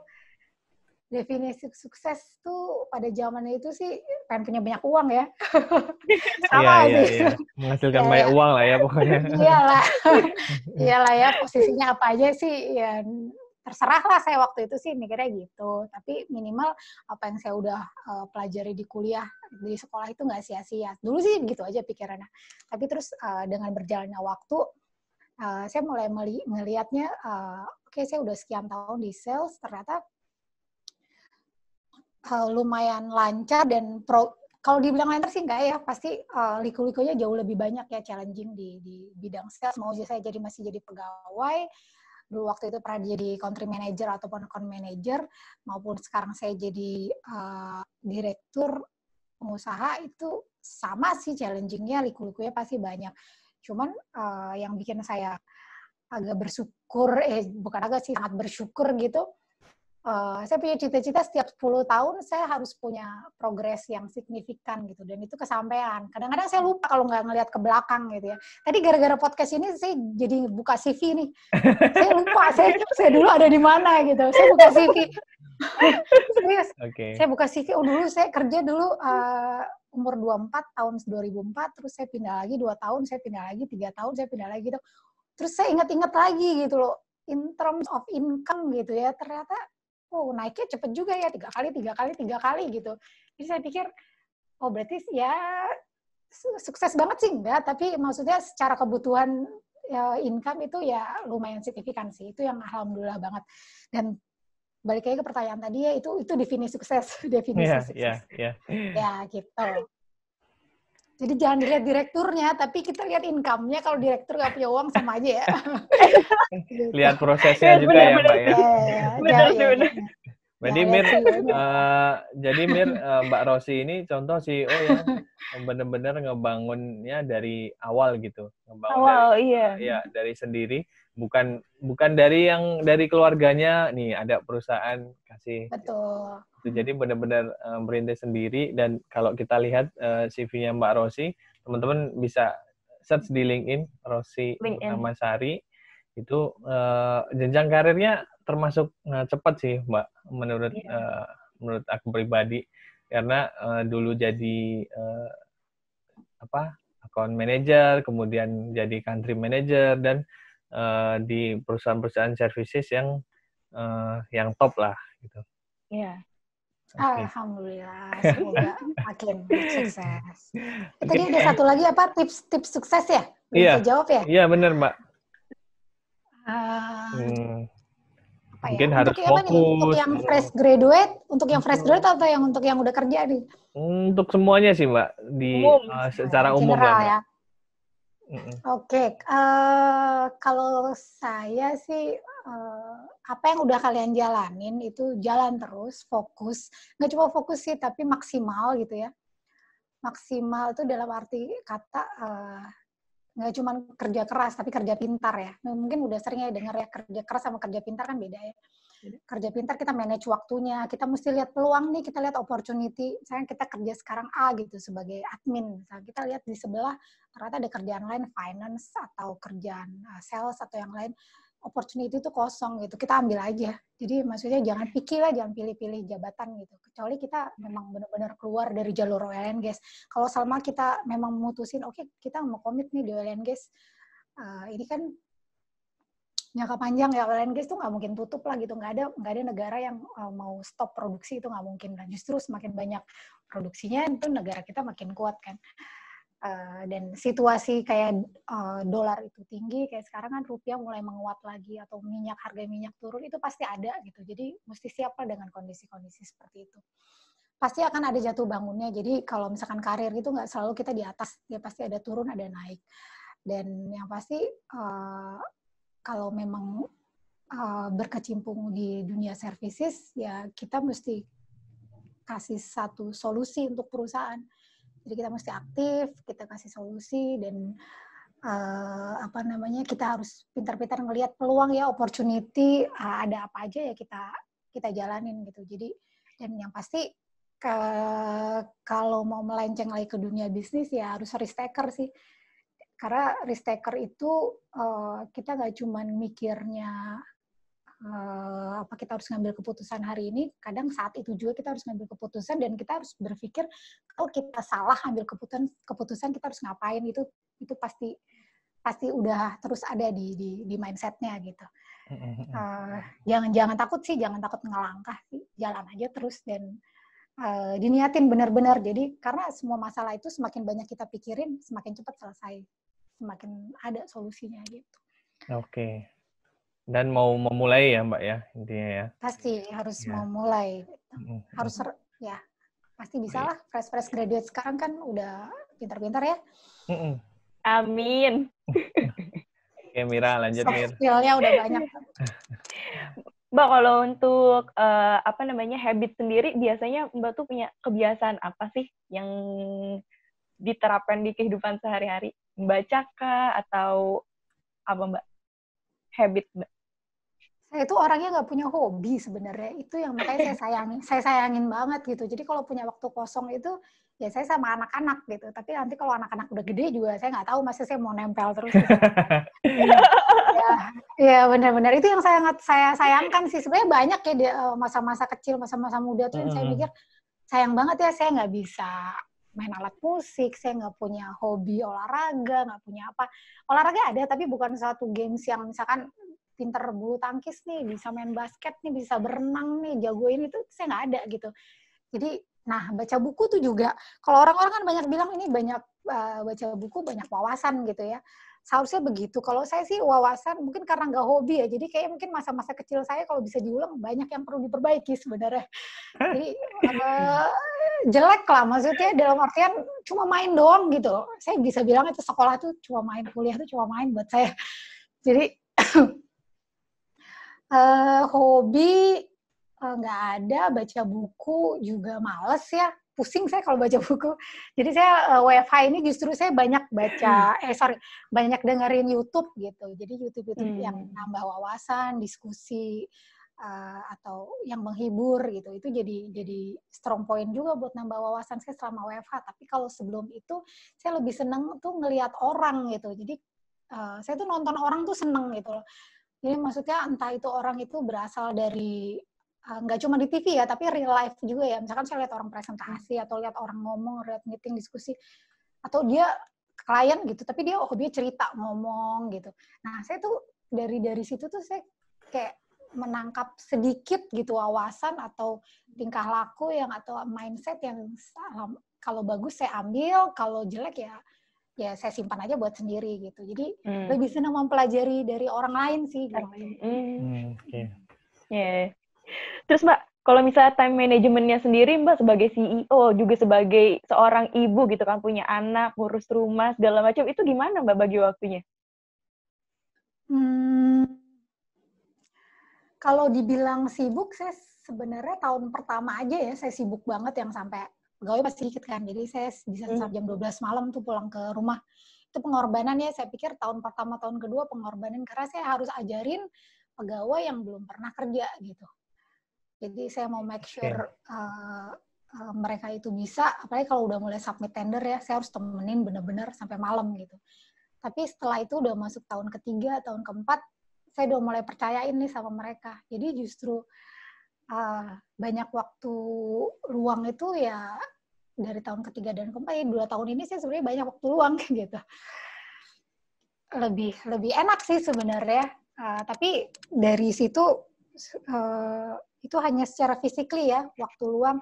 definisi sukses tuh pada zamannya itu sih pengen punya banyak uang ya. Sama sih. Iya. Menghasilkan banyak uang lah ya pokoknya. Iyalah ya, posisinya apa aja sih ya terserah lah, saya waktu itu sih mikirnya gitu. Tapi minimal apa yang saya udah pelajari di kuliah, di sekolah itu nggak sia-sia. Dulu sih gitu aja pikirannya. Tapi terus dengan berjalannya waktu, saya mulai melihatnya, oke, saya udah sekian tahun di sales, ternyata lumayan lancar dan kalau dibilang lancar sih enggak ya, pasti liku-likunya jauh lebih banyak ya, challenging di bidang sales. Mau saya masih jadi pegawai, dulu waktu itu pernah jadi country manager ataupun account manager, maupun sekarang saya jadi direktur pengusaha, itu sama sih challenging-nya, liku-likunya pasti banyak. Cuman yang bikin saya agak bersyukur, bukan agak sih, sangat bersyukur gitu. Saya punya cita-cita setiap 10 tahun saya harus punya progres yang signifikan gitu, dan itu kesampaian. Kadang-kadang saya lupa kalau nggak ngelihat ke belakang gitu ya. Tadi gara-gara podcast ini saya jadi buka CV nih. Saya lupa saya dulu ada di mana gitu. Saya buka CV. Serius. Saya buka CV. Dulu saya kerja dulu umur 24 tahun 2004, terus saya pindah lagi 2 tahun, saya pindah lagi 3 tahun, saya pindah lagi gitu. Terus saya ingat-ingat lagi gitu loh, in terms of income gitu ya, ternyata naiknya cepet juga ya, 3 kali gitu. Jadi saya pikir, berarti ya sukses banget sih enggak, tapi maksudnya secara kebutuhan income itu ya lumayan signifikan sih. Itu yang alhamdulillah banget. Dan balik lagi ke pertanyaan tadi ya, itu definisi sukses. Sukses. Ya gitu. Jadi jangan dilihat direkturnya, tapi kita lihat income-nya. Kalau direktur nggak punya uang sama aja ya. Lihat prosesnya juga ya, Mbak ya. Benar. Jadi Mir, Mbak Rosi ini contoh CEO yang benar-benar ngebangunnya dari awal gitu. Dari sendiri. Bukan dari keluarganya, nih ada perusahaan kasih. Betul. Jadi benar-benar merintis sendiri, dan kalau kita lihat CV-nya Mbak Rosi, teman-teman bisa search di LinkedIn, Rosi Purnamasari, itu jenjang karirnya termasuk cepat sih Mbak, menurut aku pribadi, karena dulu jadi account manager, kemudian jadi country manager, dan di perusahaan-perusahaan services yang top lah gitu. Iya. Okay. Alhamdulillah, semoga makin sukses. Tadi ada satu lagi apa, tips sukses ya? Bisa jawab ya? Iya benar Mbak. Mungkin harus fokus. Untuk yang fresh graduate, atau yang untuk yang udah kerja nih? Untuk semuanya sih Mbak, secara umum general lah. Ya. Oke. Kalau saya sih, apa yang udah kalian jalanin itu jalan terus, fokus. Nggak cuma fokus sih, tapi maksimal gitu ya. Maksimal itu dalam arti kata nggak cuma kerja keras, tapi kerja pintar ya. Mungkin udah sering ya dengar ya, kerja keras sama kerja pintar kan beda ya. Kerja pintar kita manage waktunya, kita mesti lihat peluang nih, kita lihat opportunity. Misalnya kita kerja sekarang A gitu sebagai admin, misalnya kita lihat di sebelah ternyata ada kerjaan lain, finance atau kerjaan sales atau yang lain, opportunity itu kosong gitu, kita ambil aja. Jadi maksudnya jangan jangan pilih-pilih jabatan gitu, kecuali kita memang benar-benar keluar dari jalur oil and gas. Kalau selama kita memang memutusin, oke, kita mau komit nih di oil and gas, ini kan jangka panjang ya, oil and gas tuh nggak mungkin tutup lah gitu, nggak ada negara yang mau stop produksi, itu nggak mungkin. Dan justru semakin banyak produksinya itu negara kita makin kuat kan. Dan situasi kayak dolar itu tinggi, kayak sekarang kan rupiah mulai menguat lagi, atau harga minyak turun, itu pasti ada gitu. Jadi mesti siap lah dengan kondisi-kondisi seperti itu. Pasti akan ada jatuh bangunnya. Jadi kalau misalkan karir itu nggak selalu kita di atas, ya pasti ada turun, ada naik. Dan yang pasti kalau memang berkecimpung di dunia services, ya kita mesti kasih satu solusi untuk perusahaan. Jadi kita mesti aktif, kita kasih solusi, dan kita harus pintar-pintar ngelihat peluang ya, opportunity, ada apa aja ya kita jalanin gitu. Jadi, dan yang pasti kalau mau melenceng lagi ke dunia bisnis ya harus risk taker sih. Karena risk taker itu kita nggak cuma mikirnya kita harus ngambil keputusan hari ini, kadang saat itu juga kita harus ngambil keputusan, dan kita harus berpikir kalau kita salah ambil keputusan kita harus ngapain, itu pasti udah terus ada di mindsetnya gitu. Jangan takut sih, jangan takut ngelangkah sih, jalan aja terus, dan diniatin benar-benar. Jadi karena semua masalah itu semakin banyak kita pikirin, semakin cepat selesai, semakin ada solusinya gitu. Oke. Dan mau memulai ya Mbak ya, intinya ya. Pasti harus mau mulai. Harus ya, pasti bisa lah. Fresh graduate sekarang kan udah pintar-pintar ya. Amin. Oke Mira, lanjut Mir. Skill-nya udah banyak. Mbak, kalau untuk habit sendiri, biasanya Mbak tuh punya kebiasaan apa sih yang diterapkan di kehidupan sehari-hari? Membaca kah atau apa Mbak? habit, Mbak? Saya itu orangnya nggak punya hobi sebenarnya. Itu yang makanya saya sayangin banget gitu. Jadi kalau punya waktu kosong itu, ya saya sama anak-anak gitu. Tapi nanti kalau anak-anak udah gede juga, saya nggak tahu, masa saya mau nempel terus gitu. Ya benar-benar. Itu yang sangat saya sayangkan sih. Sebenarnya banyak ya di masa-masa kecil, masa-masa muda tuh yang saya mikir, sayang banget ya saya nggak bisa main alat musik, saya nggak punya hobi olahraga, nggak punya apa. Olahraga ada, tapi bukan suatu games yang misalkan pinter bulu tangkis nih, bisa main basket nih, bisa berenang nih, jago ini tuh saya nggak ada gitu. Jadi, nah baca buku tuh juga, kalau orang-orang kan banyak bilang ini banyak baca buku, banyak wawasan gitu ya. Seharusnya begitu. Kalau saya sih wawasan, mungkin karena nggak hobi ya, jadi kayak mungkin masa-masa kecil saya kalau bisa diulang, banyak yang perlu diperbaiki sebenarnya. Jadi, jelek lah, maksudnya dalam artian cuma main doang gitu. Saya bisa bilang itu sekolah tuh cuma main, kuliah tuh cuma main buat saya. Jadi, hobi nggak ada, baca buku juga males ya, pusing saya kalau baca buku. Jadi saya WFH ini justru saya banyak baca, banyak dengerin YouTube gitu. Jadi YouTube yang nambah wawasan, diskusi atau yang menghibur gitu. Itu jadi strong point juga buat nambah wawasan saya selama WFH. Tapi kalau sebelum itu saya lebih seneng tuh ngelihat orang gitu. Jadi saya tuh nonton orang tuh seneng gitu loh. Jadi maksudnya entah itu orang itu berasal dari nggak cuma di TV ya, tapi real life juga ya. Misalkan saya lihat orang presentasi atau lihat orang ngomong, lihat meeting, diskusi, atau dia klien gitu, tapi dia hobinya cerita, ngomong gitu. Nah, saya tuh dari situ tuh saya kayak menangkap sedikit gitu wawasan atau tingkah laku yang atau mindset yang kalau bagus saya ambil, kalau jelek ya saya simpan aja buat sendiri gitu. Jadi lebih senang mempelajari dari orang lain sih. Gitu. Okay. Yeah. Terus Mbak, kalau misalnya time manajemennya sendiri Mbak sebagai CEO, juga sebagai seorang ibu gitu kan, punya anak, ngurus rumah, segala macam, itu gimana Mbak bagi waktunya? Kalau dibilang sibuk, saya sebenarnya tahun pertama aja ya, saya sibuk banget yang sampai pegawai masih dikit kan, jadi saya bisa sampai jam 12 malam tuh pulang ke rumah. Itu pengorbanan ya, saya pikir tahun pertama, tahun kedua pengorbanan, karena saya harus ajarin pegawai yang belum pernah kerja gitu. Jadi saya mau make sure mereka itu bisa, apalagi kalau udah mulai submit tender ya, saya harus temenin bener-bener sampai malam gitu. Tapi setelah itu udah masuk tahun ketiga, tahun keempat, saya udah mulai percayain nih sama mereka. Jadi justru banyak waktu luang itu ya dari tahun ketiga dan keempat, ya 2 tahun ini saya sebenarnya banyak waktu luang gitu. Lebih enak sih sebenarnya. Tapi dari situ itu hanya secara physically ya, waktu luang.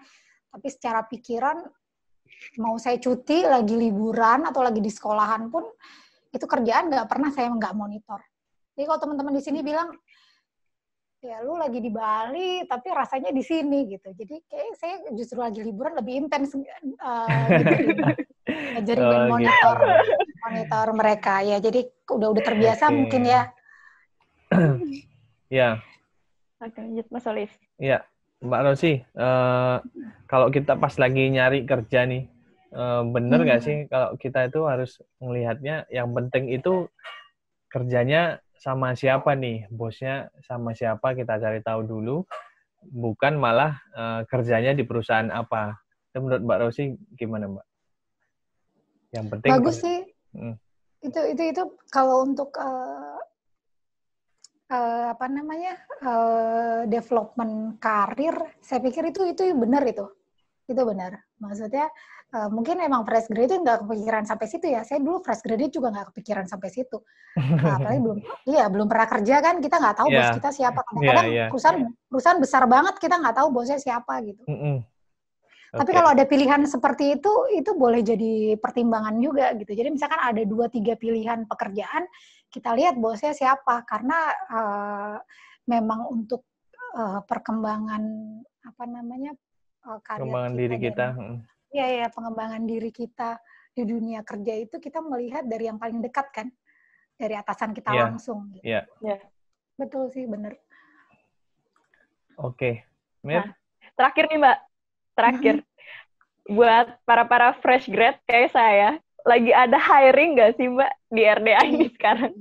Tapi secara pikiran, mau saya cuti, lagi liburan, atau lagi di sekolahan pun, itu kerjaan nggak pernah saya nggak monitor. Jadi kalau teman-teman di sini bilang, ya lu lagi di Bali, tapi rasanya di sini gitu. Jadi kayak saya justru lagi liburan lebih intens ngajarin dan monitor mereka ya. Jadi udah terbiasa mungkin ya. Ya. Oke, lanjut Mas Solis. Ya, Mbak Rosi, kalau kita pas lagi nyari kerja nih, bener nggak sih kalau kita itu harus melihatnya yang penting itu kerjanya sama siapa nih, bosnya sama siapa kita cari tahu dulu, bukan malah kerjanya di perusahaan apa. Itu menurut Mbak Rosi gimana Mbak? Yang penting bagus sih. Itu kalau untuk development karir, saya pikir itu benar itu benar. Maksudnya mungkin emang fresh graduate nggak kepikiran sampai situ ya. Saya dulu fresh graduate juga nggak kepikiran sampai situ. Apalagi belum pernah kerja kan, kita nggak tahu bos kita siapa. Kadang-kadang perusahaan besar banget, kita nggak tahu bosnya siapa gitu. Tapi kalau ada pilihan seperti itu boleh jadi pertimbangan juga gitu. Jadi misalkan ada 2-3 pilihan pekerjaan, kita lihat bosnya siapa. Karena memang untuk perkembangan karir pengembangan diri kita. Iya, pengembangan diri kita di dunia kerja itu kita melihat dari yang paling dekat kan, dari atasan kita langsung. Gitu. Iya. Betul sih, bener. Oke. Nah, terakhir nih Mbak, buat para fresh grad kayak saya, lagi ada hiring nggak sih Mbak di RDA ini sekarang?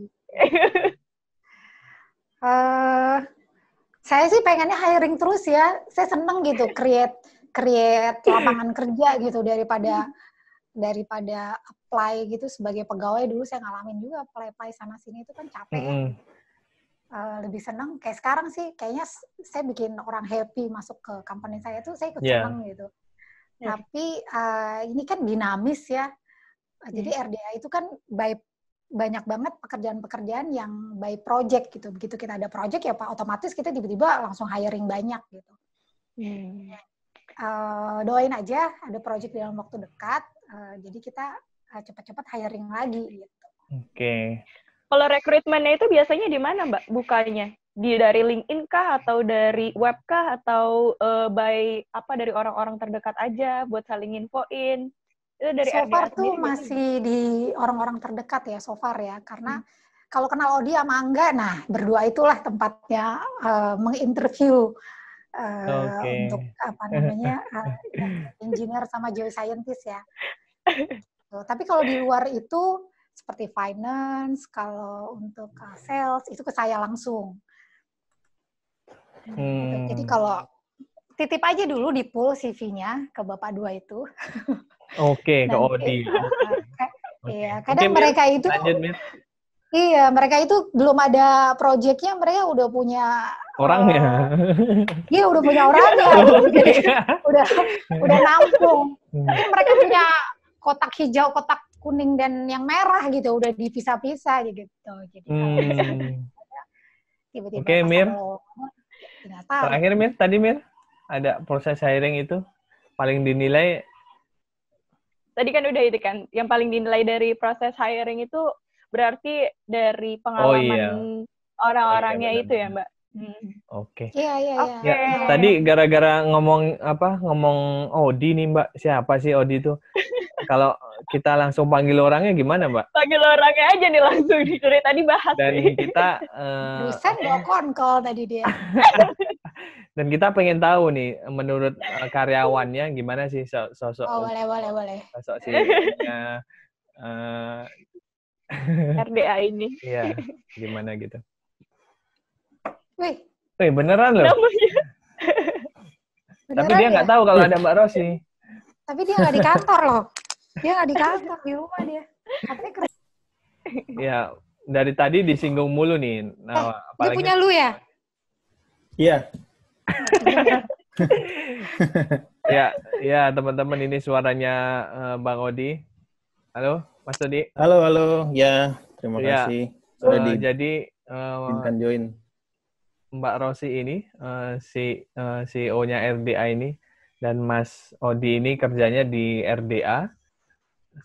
Saya sih pengennya hiring terus ya. Saya seneng gitu create lapangan kerja gitu daripada apply gitu sebagai pegawai. Dulu saya ngalamin juga apply sana sini itu kan capek ya. Lebih seneng kayak sekarang sih kayaknya saya bikin orang happy masuk ke company saya tuh saya ikut seneng gitu. Tapi ini kan dinamis ya. Jadi RDA itu kan banyak banget pekerjaan-pekerjaan yang by project gitu. Begitu kita ada project ya Pak, otomatis kita tiba-tiba langsung hiring banyak gitu. Doain aja ada project dalam waktu dekat. Jadi kita cepat-cepat hiring lagi gitu. Oke. Kalau rekrutmennya itu biasanya di mana Mbak bukanya? Dari LinkedIn kah atau dari web kah atau dari orang-orang terdekat aja buat saling infoin? Itu dari So far RDA tuh sendiri masih di orang-orang terdekat ya so far ya, karena kalau kenal Odi sama Angga, nah berdua itulah tempatnya menginterview untuk apa namanya engineer sama geoscientist ya. Tapi kalau di luar itu seperti finance, kalau untuk sales itu ke saya langsung. Gitu. Jadi kalau titip aja dulu di pool CV-nya ke Bapak dua itu. Oke, ke Odi. Iya, kadang mereka itu lanjut, iya, mereka itu belum ada project-nya, mereka udah punya orangnya. Iya, udah punya orangnya. Jadi udah nampung. Mungkin mereka punya kotak hijau, kotak kuning dan yang merah gitu, udah dipisah-pisah gitu. Jadi tiba-tiba Oke, Mir. Terakhir Mir, tadi Mir, ada proses hiring itu paling dinilai. Tadi kan udah itu kan, yang paling dinilai dari proses hiring itu berarti dari pengalaman orang-orangnya itu ya Mbak. Oke. Iya. Ya, tadi gara-gara ngomong Odi nih Mbak, siapa sih Odi itu? Kalau kita langsung panggil orangnya gimana Mbak? Panggil orangnya aja nih langsung dari tadi bahas. Dan kita Buset call tadi dia. Dan kita pengen tahu nih menurut karyawannya gimana sih sosok. Oh, boleh. Sosok CEO-nya RDA ini. Iya, gimana gitu. Wih, beneran loh. Tapi dia nggak tahu kalau ada Mbak Rosi. Tapi dia nggak di kantor loh. Dia nggak di kantor, di rumah dia. Ya, dari tadi disinggung mulu nih. Nah, apalagi... Dia punya lu ya? Iya. Ya teman-teman, ini suaranya Bang Odi. Halo, Mas Odi. Halo. Ya, terima kasih. Sudah jadi join. Mbak Rosi ini, CEO-nya RDA ini, dan Mas Odi ini kerjanya di RDA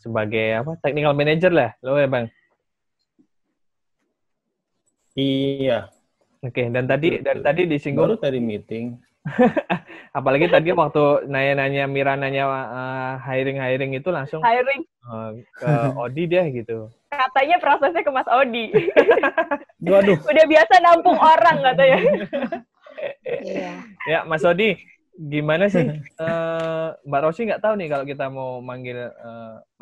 sebagai apa? Technical Manager lah, lo ya Bang? Iya. Oke, dan tadi disinggung. Baru tadi meeting. Apalagi tadi waktu Mira nanya hiring itu langsung ke Odi deh gitu. Katanya prosesnya ke Mas Odi. Waduh. Udah biasa nampung orang katanya. Ya, Mas Odi, gimana sih? Mbak Rosi nggak tahu nih kalau kita mau manggil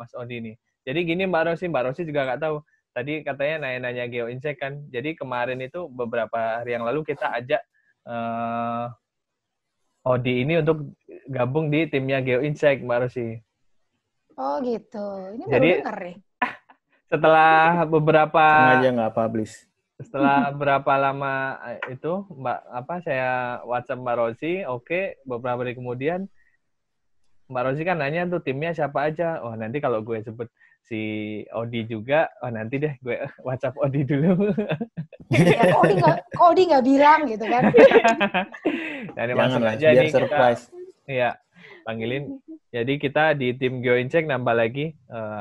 Mas Odi nih. Jadi gini Mbak Rosi juga nggak tahu. Tadi katanya nanya GeoInsect kan. Jadi kemarin itu beberapa hari yang lalu kita ajak Odi ini untuk gabung di timnya GeoInsect, Mbak Rosi. Oh gitu. Ini jadi, baru denger nih. Setelah beberapa... Sengaja nggak publish. Setelah berapa lama itu, saya WhatsApp Mbak Rosi, oke, beberapa hari kemudian, Mbak Rosi kan nanya tuh timnya siapa aja. Oh, nanti kalau gue sebut si Odi juga, nanti deh gue WhatsApp Odi dulu. Ya, kok Odi nggak bilang gitu kan? Dan langsung aja biar nih surprise. Iya, panggilin. Jadi kita di tim GeoInsect nambah lagi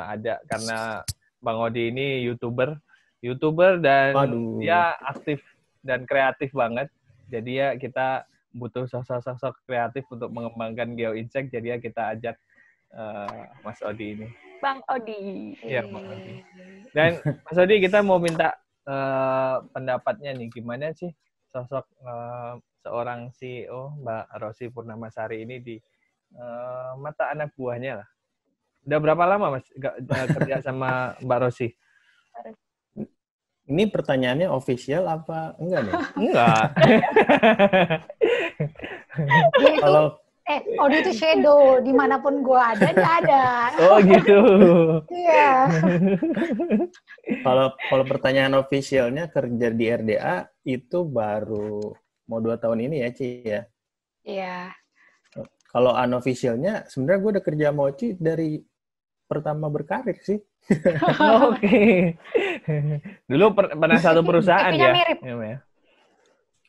ada karena Bang Odi ini YouTuber dan dia aktif dan kreatif banget. Jadi ya kita butuh sosok-sosok kreatif untuk mengembangkan GeoInsect. Jadi ya kita ajak Mas Odi ini. Bang Odi. Iya, Bang Odi. Dan Mas Odi, kita mau minta pendapatnya nih, gimana sih sosok seorang CEO Mbak Rosi Purnamasari ini di mata anak buahnya lah. Udah berapa lama Mas kerja sama Mbak Rosi? Ini pertanyaannya official apa enggak nih? Enggak. Dia itu, Kalau Odi itu shadow. Dimanapun gue ada, dia ada. Oh gitu. Iya. kalau pertanyaan officialnya kerja di RDA itu baru mau 2 tahun ini ya, Ci ya. Iya. Kalau unofficialnya sebenarnya gue udah kerja sama Oci dari pertama berkarir sih. Oke. Dulu pernah satu perusahaan CV-nya ya? mirip. Iya, ya.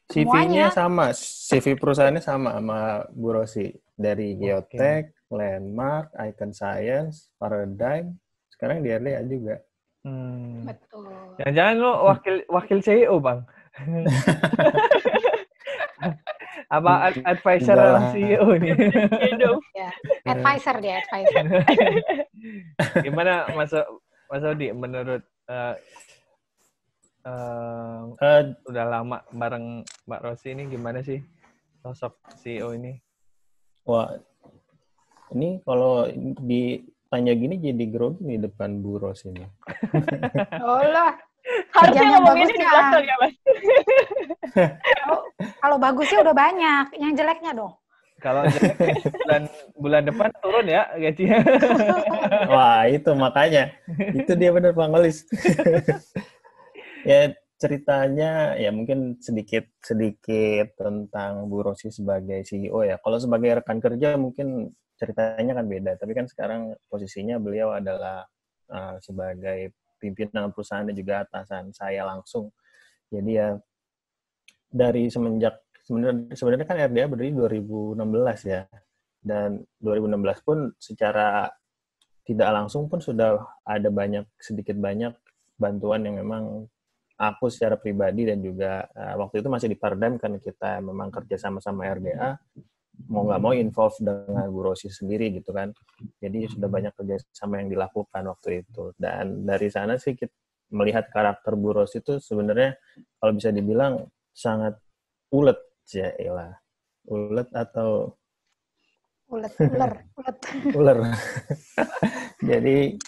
CV-nya Semuanya. sama, CV perusahaannya sama Bu Rosi. Dari Oke. Geotech, Landmark, Icon Science, Paradigm, sekarang di RDA juga. Betul. Jangan-jangan lo wakil CEO, Bang? Apa advisor Enggak lah. CEO nih? Ya. Advisor dia, advisor. Gimana Mas Odi menurut udah lama bareng Mbak Rosi ini gimana sih sosok CEO ini? Wah, ini kalau ditanya gini jadi grogi nih depan Bu Rosi ini. Oh lah. Harusnya Kerjanya ngomong ini di bagusnya. belakang ya, Mas. Kalau bagusnya udah banyak, yang jeleknya dong. Kalau bulan depan turun ya gajinya. Wah, itu makanya. Itu dia benar Bang Olis. Ya, ceritanya ya mungkin sedikit tentang Bu Rosi sebagai CEO ya. Kalau sebagai rekan kerja mungkin ceritanya kan beda. Tapi kan sekarang posisinya beliau adalah sebagai pimpinan perusahaan dan juga atasan saya langsung. Jadi ya dari sebenarnya kan RDA berdiri 2016 ya. Dan 2016 pun secara tidak langsung pun sudah ada sedikit banyak bantuan yang memang aku secara pribadi dan juga waktu itu masih di Paradigm kan kita memang kerja sama-sama RDA, mau nggak mau involve dengan Bu Rosi sendiri gitu kan. Jadi sudah banyak kerjasama yang dilakukan waktu itu. Dan dari sana sih kita melihat karakter Bu Rosi itu sebenarnya kalau bisa dibilang sangat ulet ya, ulet atau ular. Jadi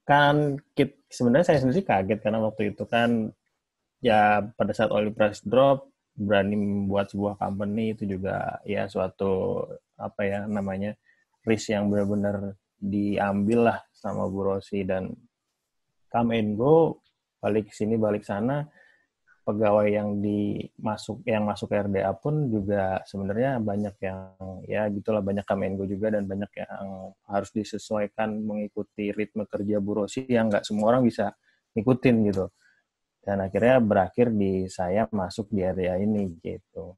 kan sebenarnya saya sendiri kaget karena waktu itu kan ya pada saat oil price drop berani membuat sebuah company itu juga ya suatu apa ya namanya risk yang benar-benar diambil lah sama Bu Rosi dan come and go, balik sini balik sana, pegawai yang masuk ke RDA pun juga sebenarnya banyak yang ya gitulah, banyak come and go juga dan banyak yang harus disesuaikan mengikuti ritme kerja Bu Rosi yang nggak semua orang bisa ngikutin gitu. Dan akhirnya berakhir di saya masuk di area ini gitu.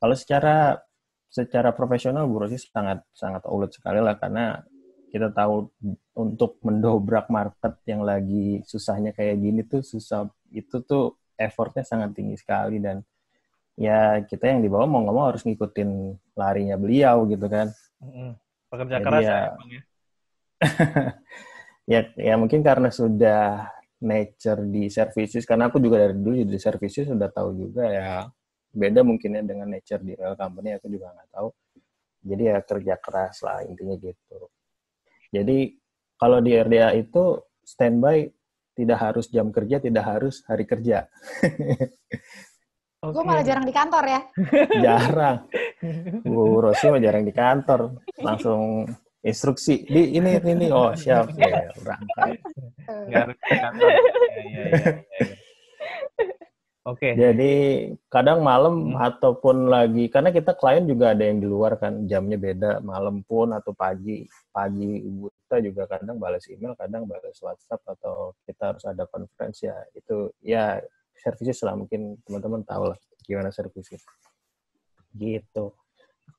Kalau secara profesional Bu Rosi sangat sangat ulet sekali lah karena kita tahu untuk mendobrak market yang lagi susahnya kayak gini tuh itu tuh effortnya sangat tinggi sekali dan ya kita yang di bawah mau nggak mau harus ngikutin larinya beliau gitu kan. Pekerja jadi keras ya, ya. ya mungkin karena sudah nature di services, karena aku juga dari dulu di services sudah tahu juga ya beda mungkinnya dengan nature di oil company, aku juga nggak tahu. Jadi ya kerja keras lah intinya gitu. Jadi kalau di RDA itu standby tidak harus jam kerja, tidak harus hari kerja. Gue malah jarang di kantor ya. Jarang. Bu Rosi mah jarang di kantor. Langsung instruksi. Di ini. Oh siap. Ya, berangkat. Nggak harus di kantor. Ya. Oke. Jadi kadang malam ataupun lagi, karena kita klien juga ada yang di luar kan, jamnya beda, malam pun atau pagi buta juga kadang balas email, kadang balas WhatsApp, atau kita harus ada conference ya, itu ya services lah, mungkin teman-teman tahu lah gimana services. Gitu.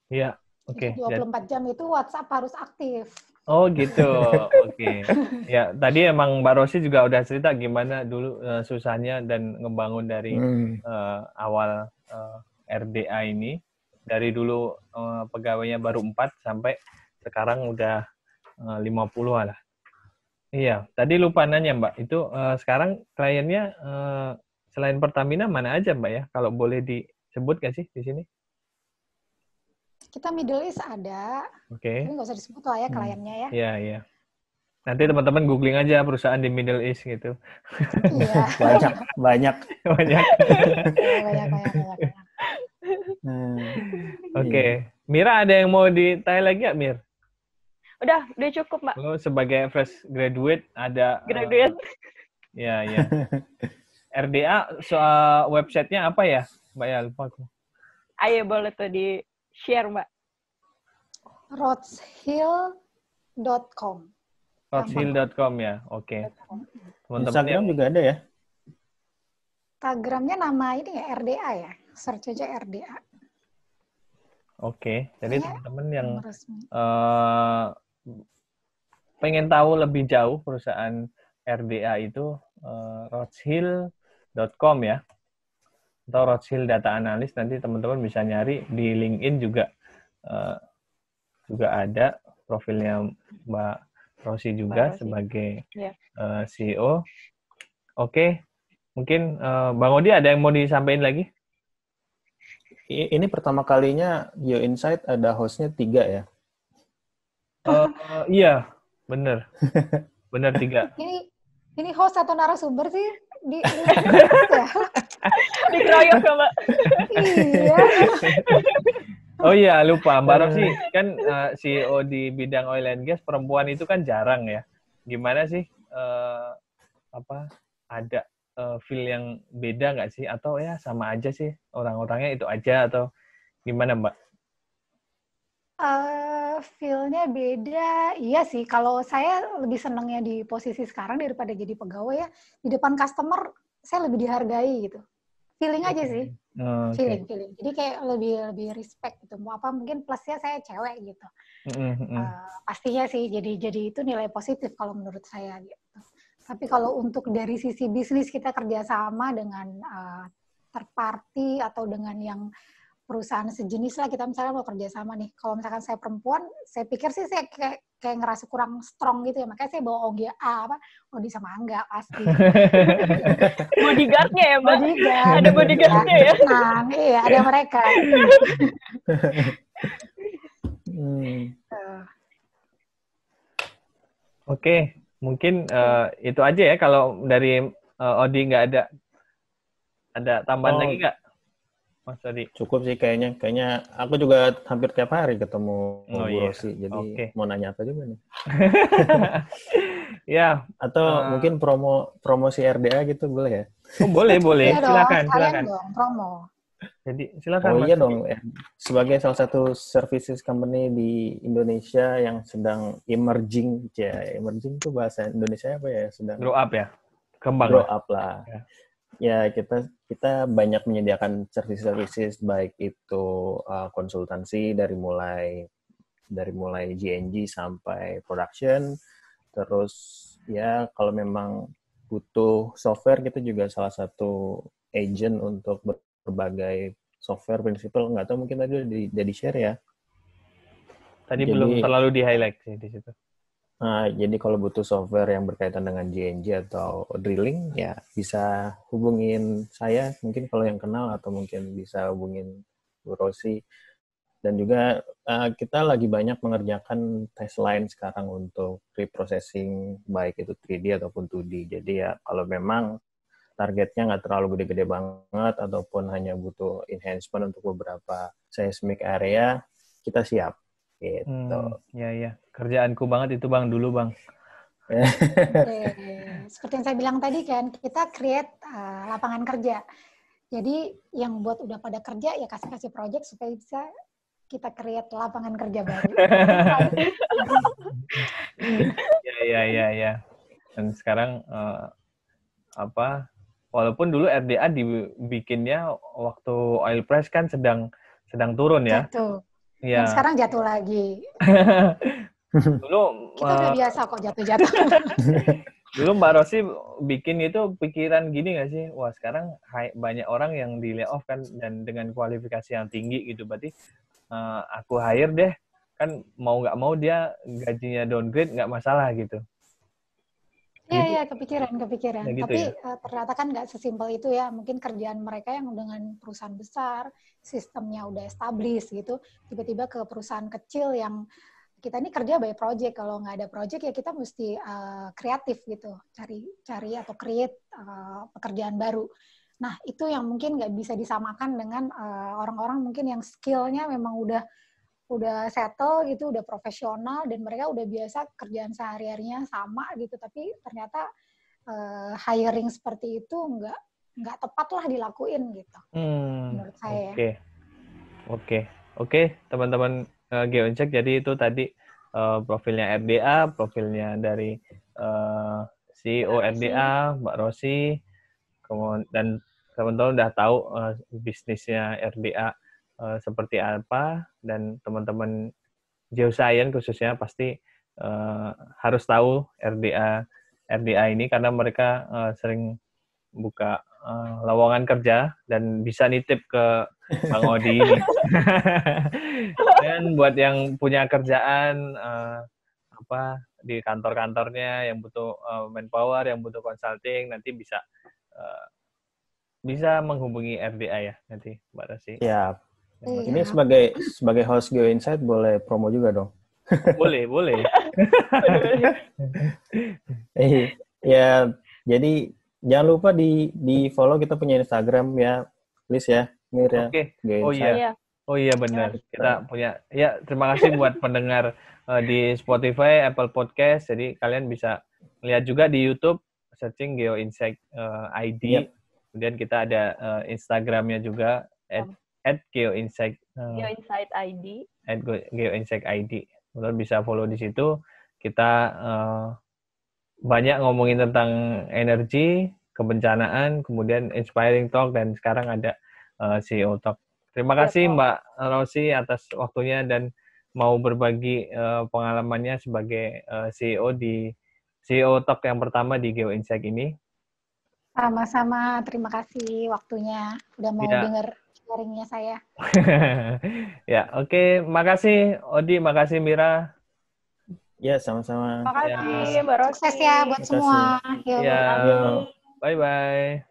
Iya, oke. 24 jam itu WhatsApp harus aktif. Oh gitu, oke. Ya tadi emang Mbak Rosi juga udah cerita gimana dulu susahnya dan ngebangun dari awal RDA ini. Dari dulu pegawainya baru 4 sampai sekarang udah 50 lah. Iya, tadi lupa nanya Mbak, itu sekarang kliennya selain Pertamina mana aja Mbak ya? Kalau boleh disebut nggak sih di sini? Kita Middle East ada. Oke. Tapi nggak usah disebut lah ya kliennya ya. Iya. Nanti teman-teman googling aja perusahaan di Middle East gitu. Iya. banyak. Banyak. Banyak. Oke. Mira, ada yang mau ditanya lagi nggak, Mir? Udah cukup, Mbak. Lo sebagai fresh graduate ada Graduate. ya. RDA soal websitenya apa ya, Mbak ya? Lupa aku. Ayo boleh tuh di-share, Mbak. rotshill.com. rotshill.com ya. Oke. Teman-teman Instagram juga ada ya? Instagramnya nama ini ya, RDA ya. Search aja RDA. Oke. Jadi teman-teman yang resmi. pengen tahu lebih jauh perusahaan RDA itu rotshill.com ya. Atau Rotshill Data Analyst, nanti teman-teman bisa nyari di LinkedIn juga ada profilnya Mbak Rosi juga sebagai CEO. Oke, mungkin Bang Odi ada yang mau disampaikan lagi? Ini pertama kalinya Yo Insight ada hostnya 3 ya? Iya, bener 3. Ini host atau narasumber sih di ya? Dikeroyok ya, Mbak. Iya. Oh iya, lupa. Mbak Rosi kan CEO di bidang oil and gas, perempuan itu kan jarang ya. Gimana sih, ada feel yang beda nggak sih? Atau ya sama aja sih, orang-orangnya itu aja, atau gimana, Mbak? Feel-nya beda. Iya sih, kalau saya lebih senangnya di posisi sekarang daripada jadi pegawai ya. Di depan customer, saya lebih dihargai gitu. Feeling aja sih. Feeling. Jadi kayak lebih respect gitu. Mau apa, mungkin plusnya saya cewek gitu. Pastinya sih, jadi itu nilai positif kalau menurut saya gitu. Tapi kalau untuk dari sisi bisnis, kita kerjasama dengan third party atau dengan yang perusahaan sejenis lah, kita misalnya mau kerjasama nih. Kalau misalkan saya perempuan, saya pikir sih saya kayak ngerasa kurang strong gitu ya. Makanya saya bawa OGA Odi sama Angga pasti. Bodyguard-nya ya, Mbak? Bodyguard. Ada bodyguard-nya ya? Nah, iya, ada mereka. Oke, mungkin itu aja ya. Kalau dari Odi nggak ada tambahan lagi nggak, Mas Odi? Cukup sih kayaknya. Kayaknya aku juga hampir tiap hari ketemu Bu Rosi. Jadi mau nanya apa juga nih. Ya. Atau mungkin promosi RDA gitu boleh ya? Oh, boleh. Iya silakan. Dong, promo. Jadi silakan. Oh iya dong. Sebagai salah satu services company di Indonesia yang sedang emerging, emerging itu bahasa Indonesia apa ya? Sedang grow up ya, kembang. Grow up lah. Ya kita banyak menyediakan services baik itu konsultansi dari mulai G&G sampai production. Terus ya kalau memang butuh software, kita juga salah satu agent untuk berbagai software prinsipal. Nggak tahu mungkin tadi udah di-share ya. Tadi belum terlalu di-highlight sih di situ. Nah, jadi kalau butuh software yang berkaitan dengan G&G atau drilling, ya bisa hubungin saya, mungkin kalau yang kenal, atau mungkin bisa hubungin Bu Rosi. Dan juga kita lagi banyak mengerjakan test line sekarang untuk pre-processing, baik itu 3D ataupun 2D. Jadi ya kalau memang targetnya nggak terlalu gede-gede banget, ataupun hanya butuh enhancement untuk beberapa seismic area, kita siap. Gitu. Ya. Kerjaanku banget itu, Bang, dulu, Bang. Seperti yang saya bilang tadi kan, kita create lapangan kerja. Jadi yang buat udah pada kerja, ya kasih project supaya bisa kita create lapangan kerja baru. Ya. Dan sekarang walaupun dulu RDA dibikinnya waktu oil price kan sedang turun ya. Jatuh. Ya. Dan sekarang jatuh lagi. Dulu kita udah biasa kok jatuh-jatuh. Dulu Mbak Rosi bikin itu pikiran gini nggak sih? Wah, sekarang banyak orang yang di layoff kan, dan dengan kualifikasi yang tinggi gitu. Berarti aku hire deh. Kan mau nggak mau dia gajinya downgrade nggak masalah gitu. Iya, kepikiran. Ya, gitu. Tapi ya? ternyata kan nggak sesimpel itu ya. Mungkin kerjaan mereka yang dengan perusahaan besar, sistemnya udah established gitu, tiba-tiba ke perusahaan kecil yang kita ini kerja by project. Kalau nggak ada project ya kita mesti kreatif gitu, cari atau create pekerjaan baru. Nah, itu yang mungkin nggak bisa disamakan dengan orang-orang mungkin yang skill-nya memang udah settle gitu, udah profesional, dan mereka udah biasa kerjaan sehari-harinya sama gitu, tapi ternyata hiring seperti itu nggak tepat lah dilakuin gitu, menurut saya. Oke, teman-teman GeoInsect, jadi itu tadi profilnya RDA, profilnya dari CEO RDA, Mbak Rosi, dan teman-teman udah tahu bisnisnya RDA seperti apa, dan teman-teman geoscience khususnya pasti harus tahu RDA ini karena mereka sering buka lowongan kerja dan bisa nitip ke Bang Odi ini. Dan buat yang punya kerjaan di kantor-kantornya yang butuh manpower, yang butuh consulting, nanti bisa menghubungi RDA ya nanti, Mbak Rosi. Ya. Ini sebagai host GeoInsight boleh promo juga dong. Boleh. Ya, jadi jangan lupa di follow kita punya Instagram ya, please ya, Mir ya. Oke. Oh iya benar. Kita punya. Ya, terima kasih buat pendengar di Spotify, Apple Podcast. Jadi kalian bisa lihat juga di YouTube, searching GeoInsight ID. Yep. Kemudian kita ada Instagramnya juga @GeoInsight ID. @GeoInsight ID. Kalian bisa follow di situ. Kita banyak ngomongin tentang energi, kebencanaan, kemudian inspiring talk, dan sekarang ada CEO Talk. Terima kasih Mbak Rosi atas waktunya dan mau berbagi pengalamannya sebagai CEO di CEO Talk yang pertama di GeoInsight ini. Sama-sama, terima kasih waktunya udah mau denger sharingnya saya. Ya, oke. Makasih Odi, makasih Mira. Ya, sama-sama. Makasih Mbak Rosi. Sukses ya buat semua. Ya, bye-bye.